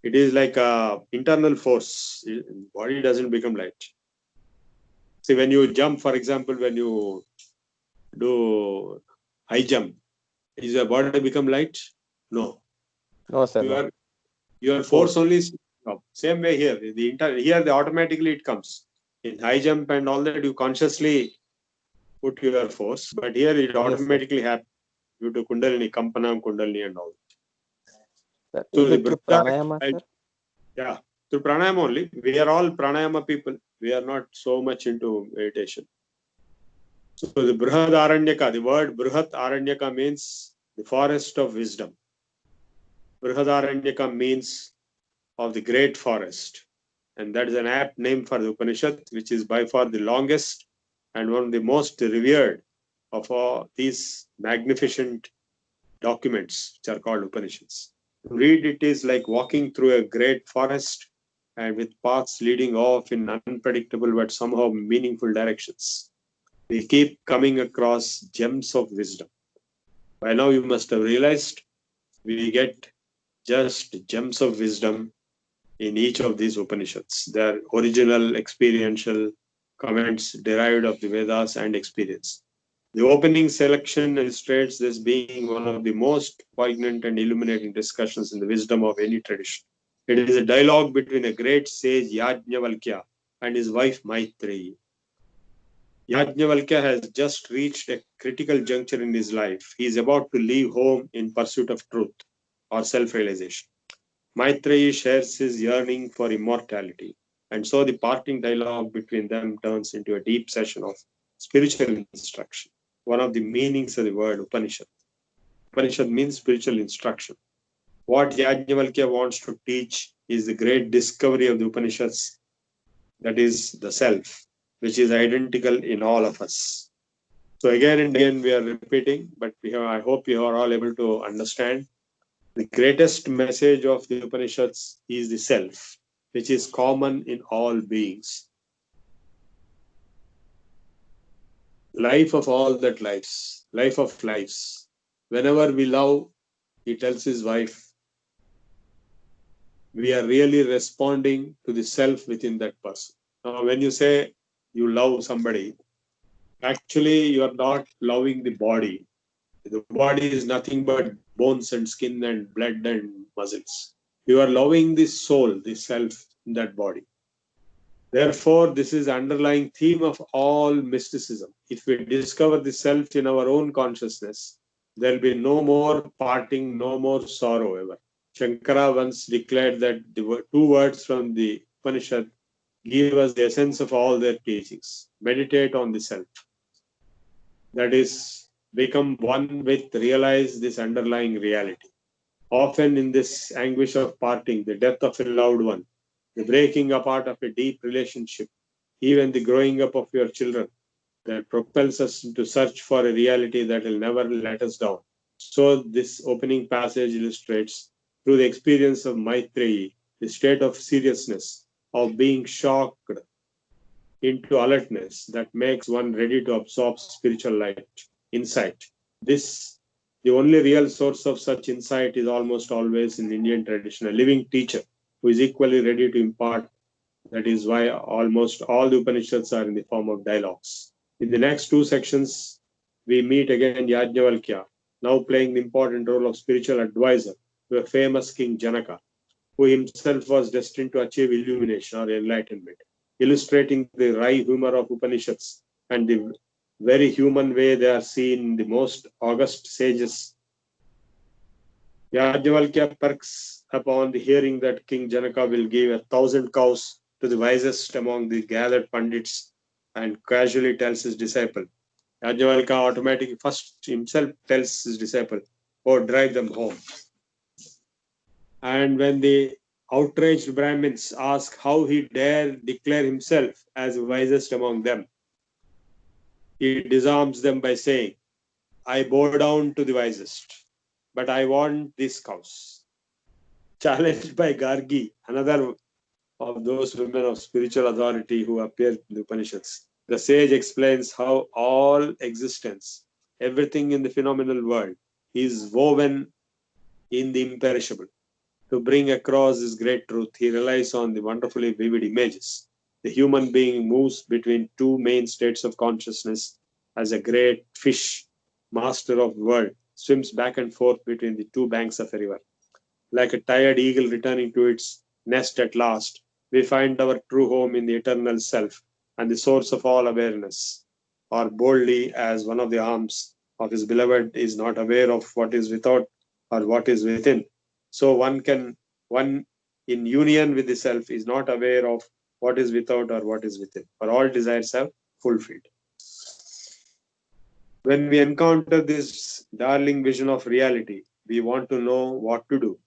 It is like a internal force. Body doesn't become light. See, when you jump, for example, when you do high jump, is your body become light? No. No, sir, no. Your force only is up. Same way here. Here automatically it comes. In high jump and all that, you consciously put your force, but here it automatically happens due to Kundalini, Kampanam, Kundalini and all. Sir, So is the it through pranayama, sir? Yeah, through pranayama only. We are all pranayama people. We are not so much into meditation. So the Brihad Aranyaka, the word Brihat Aranyaka means the forest of wisdom. Brihad Aranyaka means of the great forest. And that is an apt name for the Upanishad, which is by far the longest and one of the most revered of all these magnificent documents, which are called Upanishads. To read it is like walking through a great forest and with paths leading off in unpredictable but somehow meaningful directions. We keep coming across gems of wisdom. By now, you must have realized we get just gems of wisdom in each of these Upanishads. They are original experiential comments derived of the Vedas and experience. The opening selection illustrates this being one of the most poignant and illuminating discussions in the wisdom of any tradition. It is a dialogue between a great sage Yajnavalkya and his wife Maitreyi. Yajnavalkya has just reached a critical juncture in his life. He is about to leave home in pursuit of truth or self-realization. Maitreyi shares his yearning for immortality, and so the parting dialogue between them turns into a deep session of spiritual instruction. One of the meanings of the word Upanishad. Upanishad means spiritual instruction. What Yajnavalkya wants to teach is the great discovery of the Upanishads, that is the self, which is identical in all of us. So again and again we are repeating, but I hope you are all able to understand. The greatest message of the Upanishads is the self, which is common in all beings. Life of all that lives, life of lives. Whenever we love, he tells his wife, we are really responding to the self within that person. Now, when you say you love somebody, actually you are not loving the body. The body is nothing but bones and skin and blood and muscles. You are loving the soul, the self in that body. Therefore, this is the underlying theme of all mysticism. If we discover the self in our own consciousness, there will be no more parting, no more sorrow ever. Shankara once declared that the two words from the Upanishad give us the essence of all their teachings. Meditate on the self. That is, become one with, realize this underlying reality. Often in this anguish of parting, the death of a loved one, the breaking apart of a deep relationship, even the growing up of your children, that propels us to search for a reality that will never let us down. So this opening passage illustrates, through the experience of Maitreyi, the state of seriousness, of being shocked into alertness that makes one ready to absorb spiritual light, insight. This, the only real source of such insight is almost always in Indian tradition, a living teacher who is equally ready to impart. That is why almost all the Upanishads are in the form of dialogues. In the next two sections, we meet again Yajnavalkya, now playing the important role of spiritual advisor to a famous King Janaka, who himself was destined to achieve illumination or enlightenment, illustrating the wry humor of Upanishads and the very human way they are seen in the most august sages. Yajnavalkya perks upon the hearing that King Janaka will give 1,000 cows to the wisest among the gathered pandits and casually tells his disciple. Yajnavalkya automatically first himself tells his disciple, "Oh, drive them home." And when the outraged Brahmins ask how he dare declare himself as the wisest among them, he disarms them by saying, "I bow down to the wisest, but I want these cows." Challenged by Gargi, another of those women of spiritual authority who appear in the Upanishads, the sage explains how all existence, everything in the phenomenal world, is woven in the imperishable. To bring across this great truth, he relies on the wonderfully vivid images. The human being moves between two main states of consciousness as a great fish, master of the world, swims back and forth between the two banks of a river. Like a tired eagle returning to its nest at last, we find our true home in the eternal self and the source of all awareness. Or boldly, as one of the arms of his beloved is not aware of what is without or what is within, so one in union with the self is not aware of what is without or what is within, for all desires have fulfilled. When we encounter this darling vision of reality, we want to know what to do.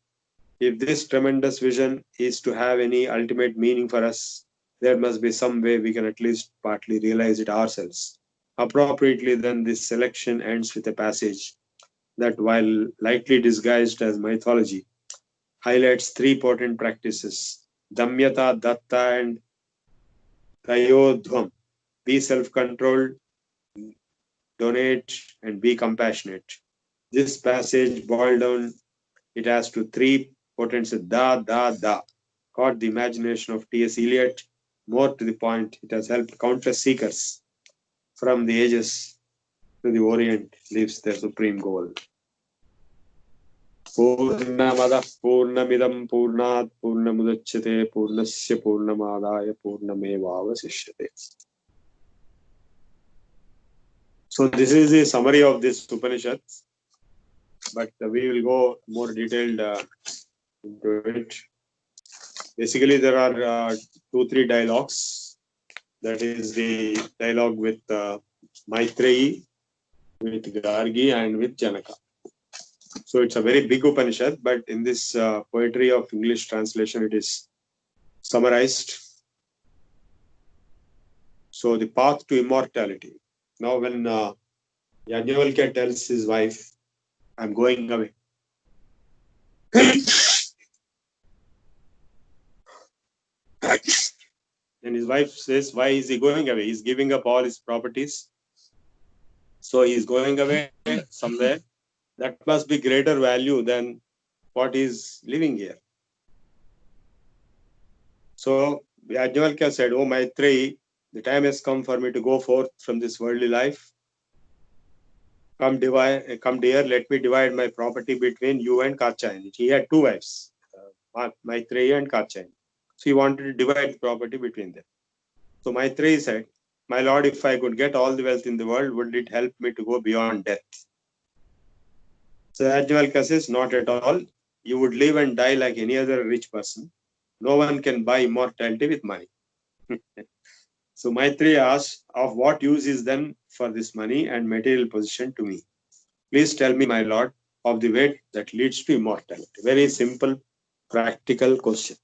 If this tremendous vision is to have any ultimate meaning for us, there must be some way we can at least partly realize it ourselves. Appropriately, then, this selection ends with a passage that, while lightly disguised as mythology, highlights three potent practices: Damyata, Datta, and Dayodhvam. Be self controlled, donate, and be compassionate. This passage boiled down it has to three potencies: da, da, da. Caught the imagination of T.S. Eliot. More to the point, it has helped countless seekers from the ages to the Orient lives their supreme goal. Purnamada Purnamidam Purnat Purnamudachyate Purnasya Purnamadaya Purnamevavasishyate. So this is the summary of this Upanishad, but we will go more detailed into it. Basically, there are 2-3 dialogues. That is the dialogue with Maitreyi, with Gargi, and with Janaka. So it's a very big Upanishad, but in this poetry of English translation, it is summarized. So the path to immortality. Now, when Yajnavalkya tells his wife, "I'm going away," and his wife says, "Why is he going away? He's giving up all his properties. So he's going away somewhere. That must be greater value than what is living here." So Yajnavalkya said, "Oh Maitreyi, the time has come for me to go forth from this worldly life. Come dear, let me divide my property between you and Katyayani." He had two wives, Maitreyi and Katyayani. So he wanted to divide the property between them. So Maitreyi said, "My lord, if I could get all the wealth in the world, would it help me to go beyond death?" So Yajnavalkya says, "Not at all. You would live and die like any other rich person. No one can buy immortality with money." So Maitreyi asked, "Of what use is then for this money and material possession to me? Please tell me, my lord, of the way that leads to immortality." Very simple, practical question.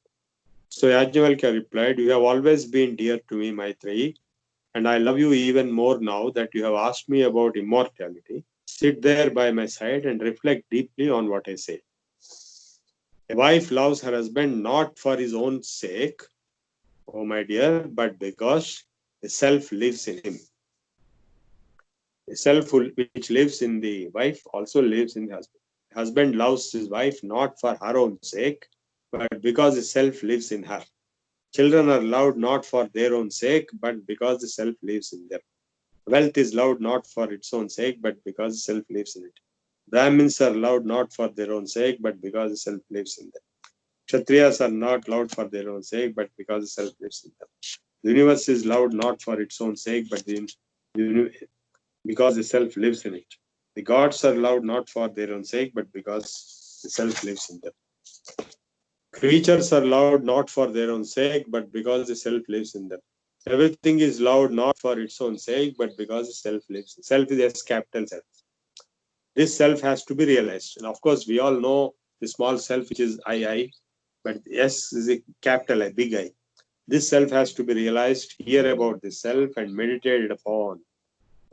So Yajnavalkya replied, "You have always been dear to me, Maitreyi, and I love you even more now that you have asked me about immortality. Sit there by my side and reflect deeply on what I say. A wife loves her husband not for his own sake, oh my dear, but because the self lives in him. The self which lives in the wife also lives in the husband. The husband loves his wife not for her own sake, but because the self lives in her. Children are loved not for their own sake, but because the self lives in them. Wealth is loved not for its own sake, but because the self lives in it. Brahmins are loved not for their own sake, but because the self lives in them. Kshatriyas are not loved for their own sake, but because the self lives in them. The universe is loved not for its own sake, but because the self lives in it. The gods are loved not for their own sake, but because the self lives in them. Creatures are loved not for their own sake, but because the self lives in them. Everything is loved not for its own sake, but because the self lives. Self is S capital self. This self has to be realized. And of course, we all know the small self, which is I, but S is a capital I, big I. This self has to be realized, hear about this self and meditated upon.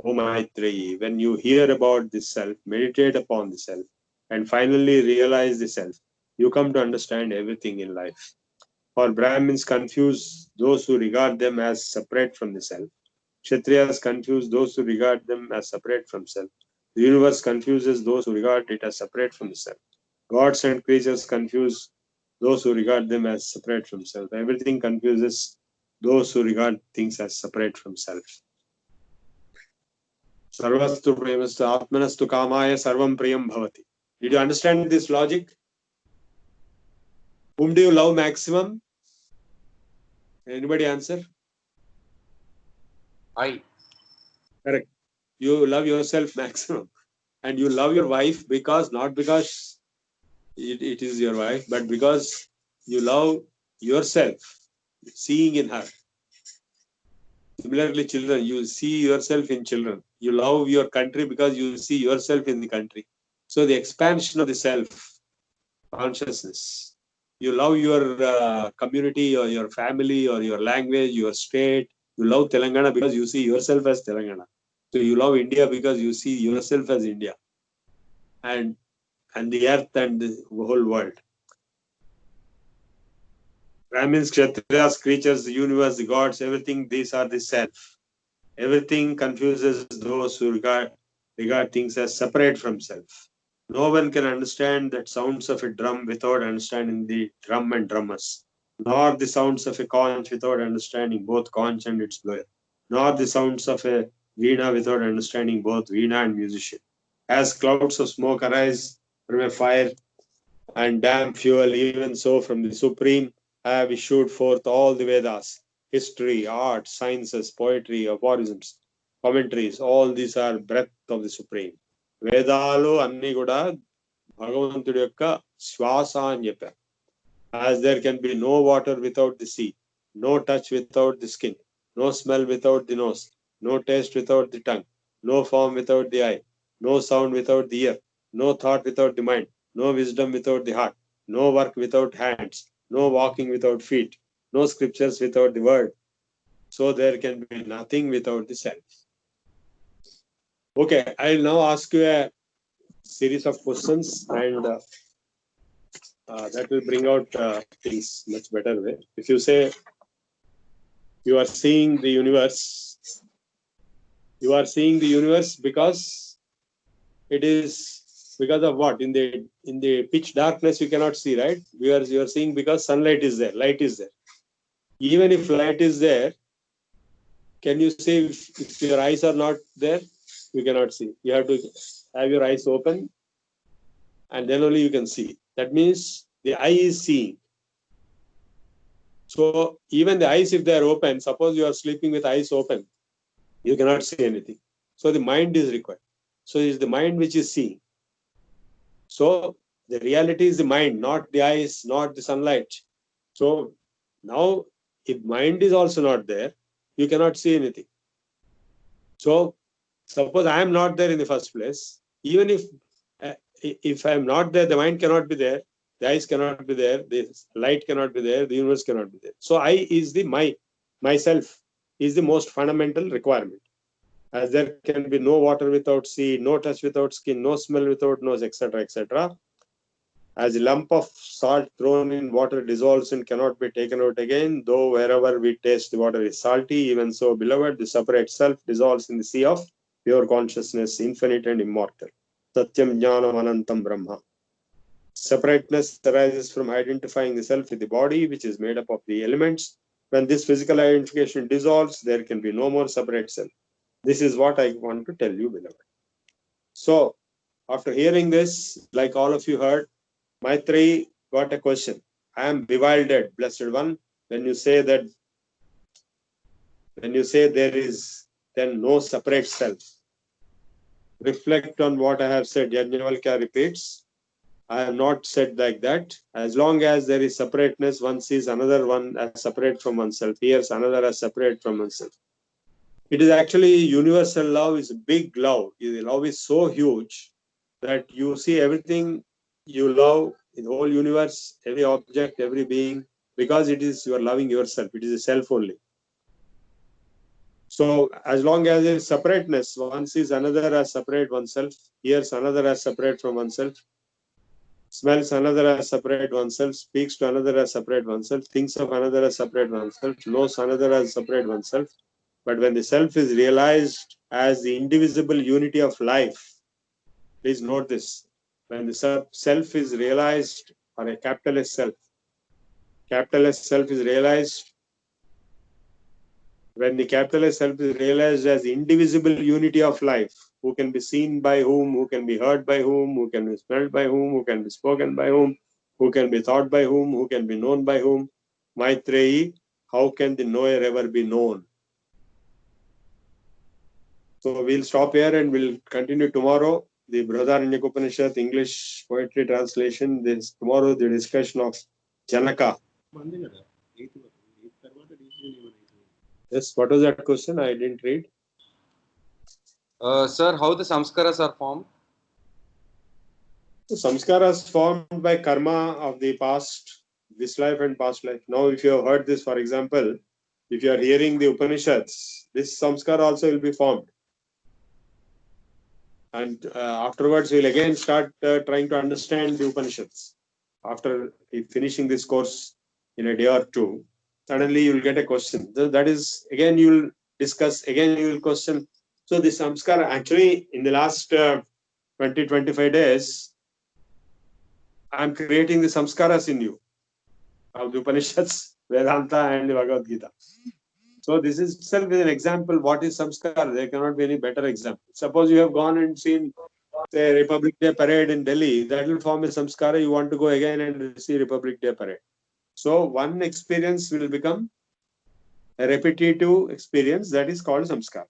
O Maitreyi, when you hear about this self, meditate upon the self, and finally realize the self, you come to understand everything in life. For Brahmins confuse those who regard them as separate from the self. Kshatriyas confuse those who regard them as separate from self. The universe confuses those who regard it as separate from the self. Gods and creatures confuse those who regard them as separate from self. Everything confuses those who regard things as separate from self. Sarvastu premastu atmanastu kamaya sarvam priyam bhavati. Did you understand this logic? Whom do you love maximum? Anybody answer? I. Correct. You love yourself maximum. And you love your wife because, not because it is your wife, but because you love yourself, seeing in her. Similarly, children, you see yourself in children. You love your country because you see yourself in the country. So the expansion of the self consciousness. You love your community or your family or your language, your state. You love Telangana because you see yourself as Telangana. So you love India because you see yourself as India and the earth and the whole world. Brahmins, Kshatriyas, creatures, the universe, the gods, everything, these are the self. Everything confuses those who regard things as separate from self. No one can understand the sounds of a drum without understanding the drum and drummers, nor the sounds of a conch without understanding both conch and its blower, nor the sounds of a veena without understanding both veena and musician. As clouds of smoke arise from a fire and damp fuel, even so from the Supreme have issued forth all the Vedas, history, art, sciences, poetry, aphorisms, commentaries. All these are breath of the Supreme. వేదాలు అన్ని కూడా భగవంతుడి యొక్క శ్వాస అని చెప్పారు. As there can be no water without the sea, no touch without the skin, no smell without the nose, no taste without the tongue, no form without the eye, no sound without the ear, no thought without the mind, no wisdom without the heart, no work without hands, no walking without feet, no scriptures without the word. So there can be nothing without the self. Okay, I'll now ask you a series of questions and that will bring out things much better way. If you say you are seeing the universe, you are seeing the universe because it is because of what? In the pitch darkness you cannot see, right? You are seeing because sunlight is there, light is there. Even if light is there, can you say if your eyes are not there, you cannot see. You have to have your eyes open and then only you can see. That means the eye is seeing. So even the eyes, if they are open, suppose you are sleeping with eyes open, you cannot see anything. So the mind is required. So it is the mind which is seeing. So the reality is the mind, not the eyes, not the sunlight. So now if mind is also not there, you cannot see anything. So suppose I am not there in the first place. Even if I am not there, the mind cannot be there, the eyes cannot be there, the light cannot be there, the universe cannot be there. So I is the myself is the most fundamental requirement. As there can be no water without sea, no touch without skin, no smell without nose, etc., etc. As a lump of salt thrown in water dissolves and cannot be taken out again, though wherever we taste the water is salty, even so, beloved, the separate self dissolves in the sea of pure consciousness, infinite and immortal. Satyam Jnanam Anantam Brahma. Separateness arises from identifying the self with the body, which is made up of the elements. When this physical identification dissolves, there can be no more separate self. This is what I want to tell you, beloved. So, after hearing this, like all of you heard, Maitreyi got a question. I am bewildered, blessed one, when you say there is then no separate self. Reflect on what I have said. Yajnavalkya repeats, I have not said like that. As long as there is separateness, one sees another one as separate from oneself, hears another as separate from oneself. It is actually universal love, is a big love. The love is so huge that you see everything you love in the whole universe, every object, every being, because it is you are loving yourself. It is a self only. So as long as there is separateness, one sees another as separate oneself, hears another as separate from oneself, smells another as separate oneself, speaks to another as separate oneself, thinks of another as separate oneself, knows another as separate oneself. But when the self is realized as the indivisible unity of life, please note this, when the self is realized, or a capital S self is realized, when the capital S self is realized as the indivisible unity of life, who can be seen by whom, who can be heard by whom, who can be smelled by whom, who can be spoken by whom, who can be thought by whom, who can be known by whom. Maitreyi, how can the knower ever be known? So we'll stop here and we'll continue tomorrow. The Chandogya Upanishad English poetry translation. This tomorrow the discussion of Janaka. Yes, what was that question? I didn't read. Sir, how the samskaras are formed? So samskaras formed by karma of the past, this life and past life. Now, if you have heard this, for example, if you are hearing the Upanishads, this samskara also will be formed. And afterwards, we'll again start trying to understand the Upanishads. After finishing this course in a day or two, suddenly you'll get a question. That is, again, you'll discuss, again, you will question. So, the samskara, actually, in the last 20-25 days, I'm creating the samskaras in you of the Upanishads, Vedanta, and the Bhagavad Gita. So this is itself is an example. What is samskar? There cannot be any better example. Suppose you have gone and seen, say, Republic Day parade in Delhi. That will form a samskara. You want to go again and see Republic Day parade. So one experience will become a repetitive experience. That is called samskar.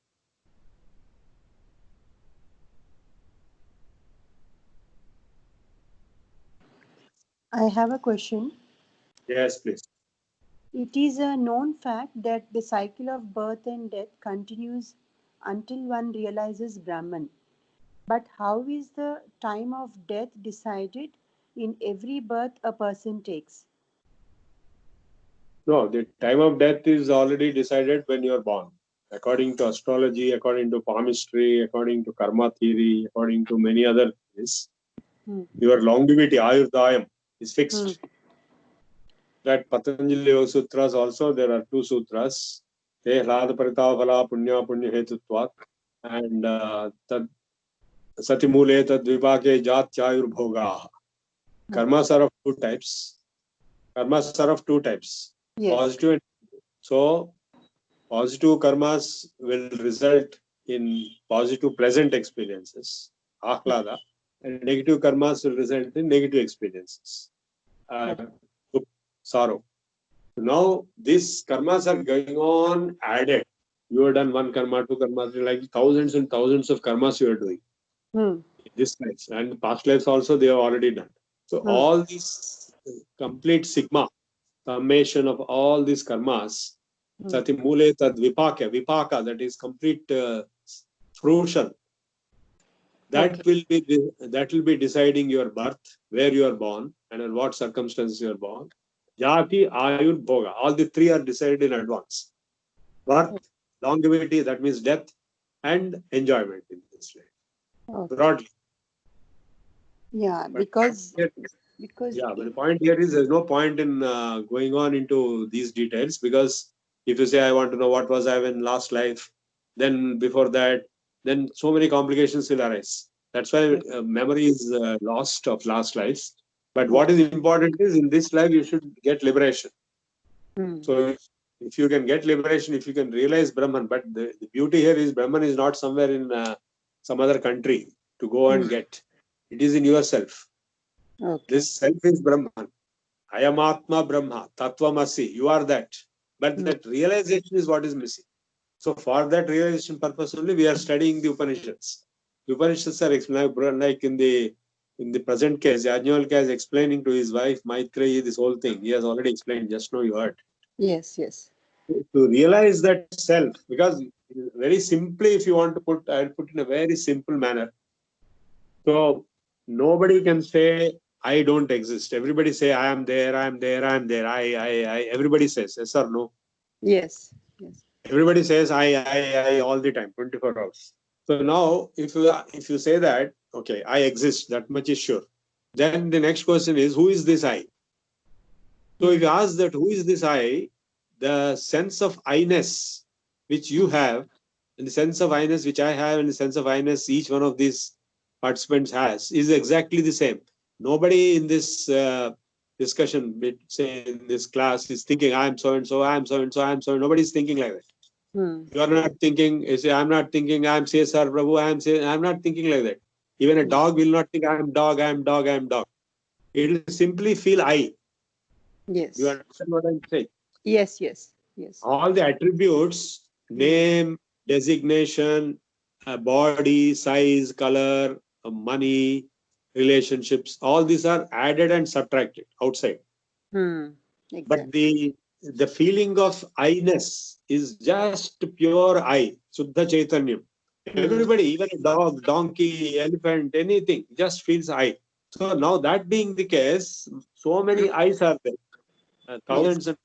I have a question. Yes, please. It is a known fact that the cycle of birth and death continues until one realizes Brahman. But how is the time of death decided in every birth a person takes? No, the time of death is already decided when you are born. According to astrology, according to palmistry, according to karma theory, according to many other things, your longevity, ayurdayam, is fixed. That Patanjali Yoga Sutras also, there are two sutras. Te hlad parita phala punya punya hetutvat and tad satimule tad vipake jat chayur bhoga. Karmas are of two types. Karmas are of two types. Yes. Positive and negative. So positive karmas will result in positive pleasant experiences, ahlada, and negative karmas will result in negative experiences, sorrow. Now, these karmas are going on added. You have done one karma, two karmas, like thousands and thousands of karmas you are doing in this life. And past lives also they have already done. So all these complete sigma, summation of all these karmas, Sati Mule Tad Vipaka, that is complete fruition. That will be deciding your birth, where you are born, and in what circumstances you are born. Jati, Ayur, Bhoga. All the three are decided in advance. Birth, longevity, that means death, and enjoyment in this life. Broadly. Yeah, But because but the point here is there's no point in going on into these details, because if you say I want to know what was I in last life, then before that, then so many complications will arise. That's why memory is lost of last lives. But what is important is in this life you should get liberation. So if you can get liberation, if you can realize Brahman, but the beauty here is Brahman is not somewhere in some other country to go and get. It is in yourself. This self is Brahman. I am Atma Brahma, Tattvamasi. You are that. But that realization is what is missing. So for that realization purpose only, we are studying the Upanishads. The Upanishads are explained, like in the present case, Yajnavalkya is explaining to his wife Maitreyi this whole thing. He has already explained, just now you heard. Yes. To realize that self, because very simply, if you want to put, I'll put in a very simple manner. So nobody can say I don't exist. Everybody say I am there, I am there, I am there. I. Everybody says yes or no. Yes. Everybody says I all the time, 24 hours. So now, if you say that, okay, I exist, that much is sure. Then the next question is, who is this I? So if you ask that, who is this I? The sense of I-ness which you have, and the sense of I-ness which I have, and the sense of I-ness each one of these participants has, is exactly the same. Nobody in this discussion, say in this class, is thinking I am so and so, I am so and so, I am so. Nobody is thinking like that. You are not thinking. You say, I'm not thinking. I am Caesar Prabhu. I'm not thinking like that. Even a dog will not think I am dog. I am dog. I am dog. It will simply feel I. Yes. You understand what I'm saying? Yes. All the attributes, name, designation, body, size, color, money, relationships, all these are added and subtracted outside. Exactly. But the the feeling of I-ness is just pure I, Suddha Chaitanyam. Everybody, even a dog, donkey, elephant, anything, just feels I. So now that being the case, so many I's are there. Thousands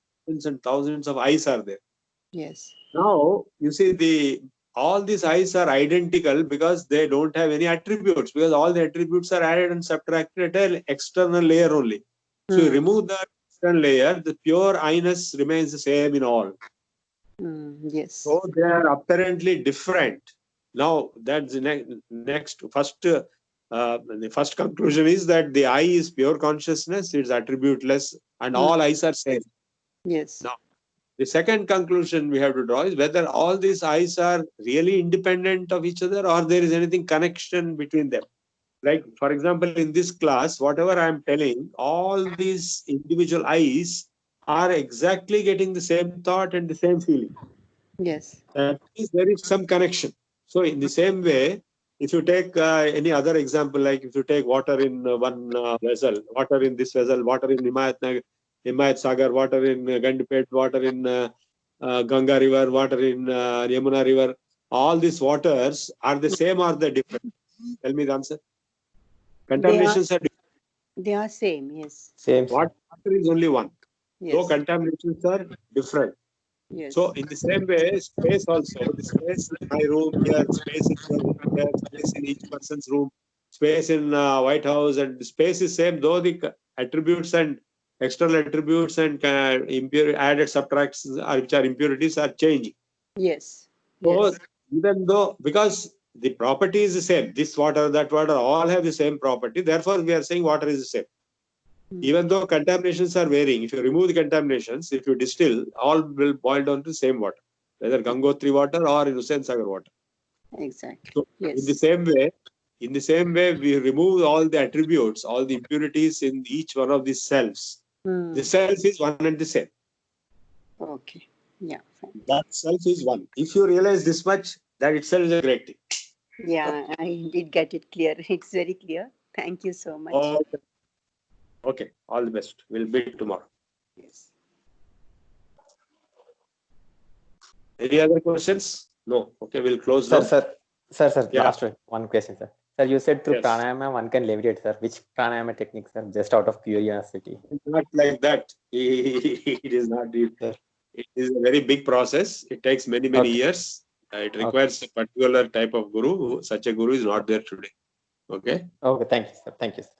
and thousands of I's are there. Yes. Now, you see, all these I's are identical because they don't have any attributes, because all the attributes are added and subtracted at an external layer only. So you remove the external layer, the pure I-ness remains the same in all. Yes. So they are apparently different. Now, that's the the first conclusion is that the I is pure consciousness, it's attributeless, and all I's are same. Yes. Now, the second conclusion we have to draw is whether all these I's are really independent of each other or there is anything connection between them. Like, for example, in this class, whatever I am telling, all these individual I's are exactly getting the same thought and the same feeling. Yes. That means there is some connection. So in the same way, if you take any other example, like if you take water in one vessel, water in this vessel, water in Himayat Sagar, water in Gandipet, water in Ganga River, water in Yamuna River, all these waters are the same or the different? Tell me the answer. Contaminations are different. They are same. Yes. Same, sir. Water is only one. Though Yes. contaminations are different. Yes. So in the same way, space also, the space in my room here, space in your room there, space in each person's room, space in White House, and space is same, though the attributes and external attributes and added subtractions which are impurities are changing. Yes. So Yes. even though, because the property is the same, this water, that water, all have the same property, therefore we are saying water is the same. Even though contaminations are varying, if you remove the contaminations, if you distill, all will boil down to the same water, whether Gangotri water or Hussain Sagar water. Exactly. So Yes. in the same way, we remove all the attributes, all the impurities in each one of these selves. The self is one and the same. Okay. Yeah. Fine. That self is one. If you realize this much, that itself is a great thing. Yeah, I did get it clear. It's very clear. Thank you so much. Okay. All the best. We'll meet tomorrow. Yes. Any other questions? No. Okay, we'll close Sir, now. sir, Yeah. last one question, sir. Sir, you said through Yes. pranayama one can levitate, sir. Which pranayama technique, sir? Just out of curiosity. It's not like that. It is not. Sir. It is a very big process. It takes many Okay. years. It requires a particular type of guru. Such a guru is not there today. Okay. Okay, thank you, sir. Thank you, sir.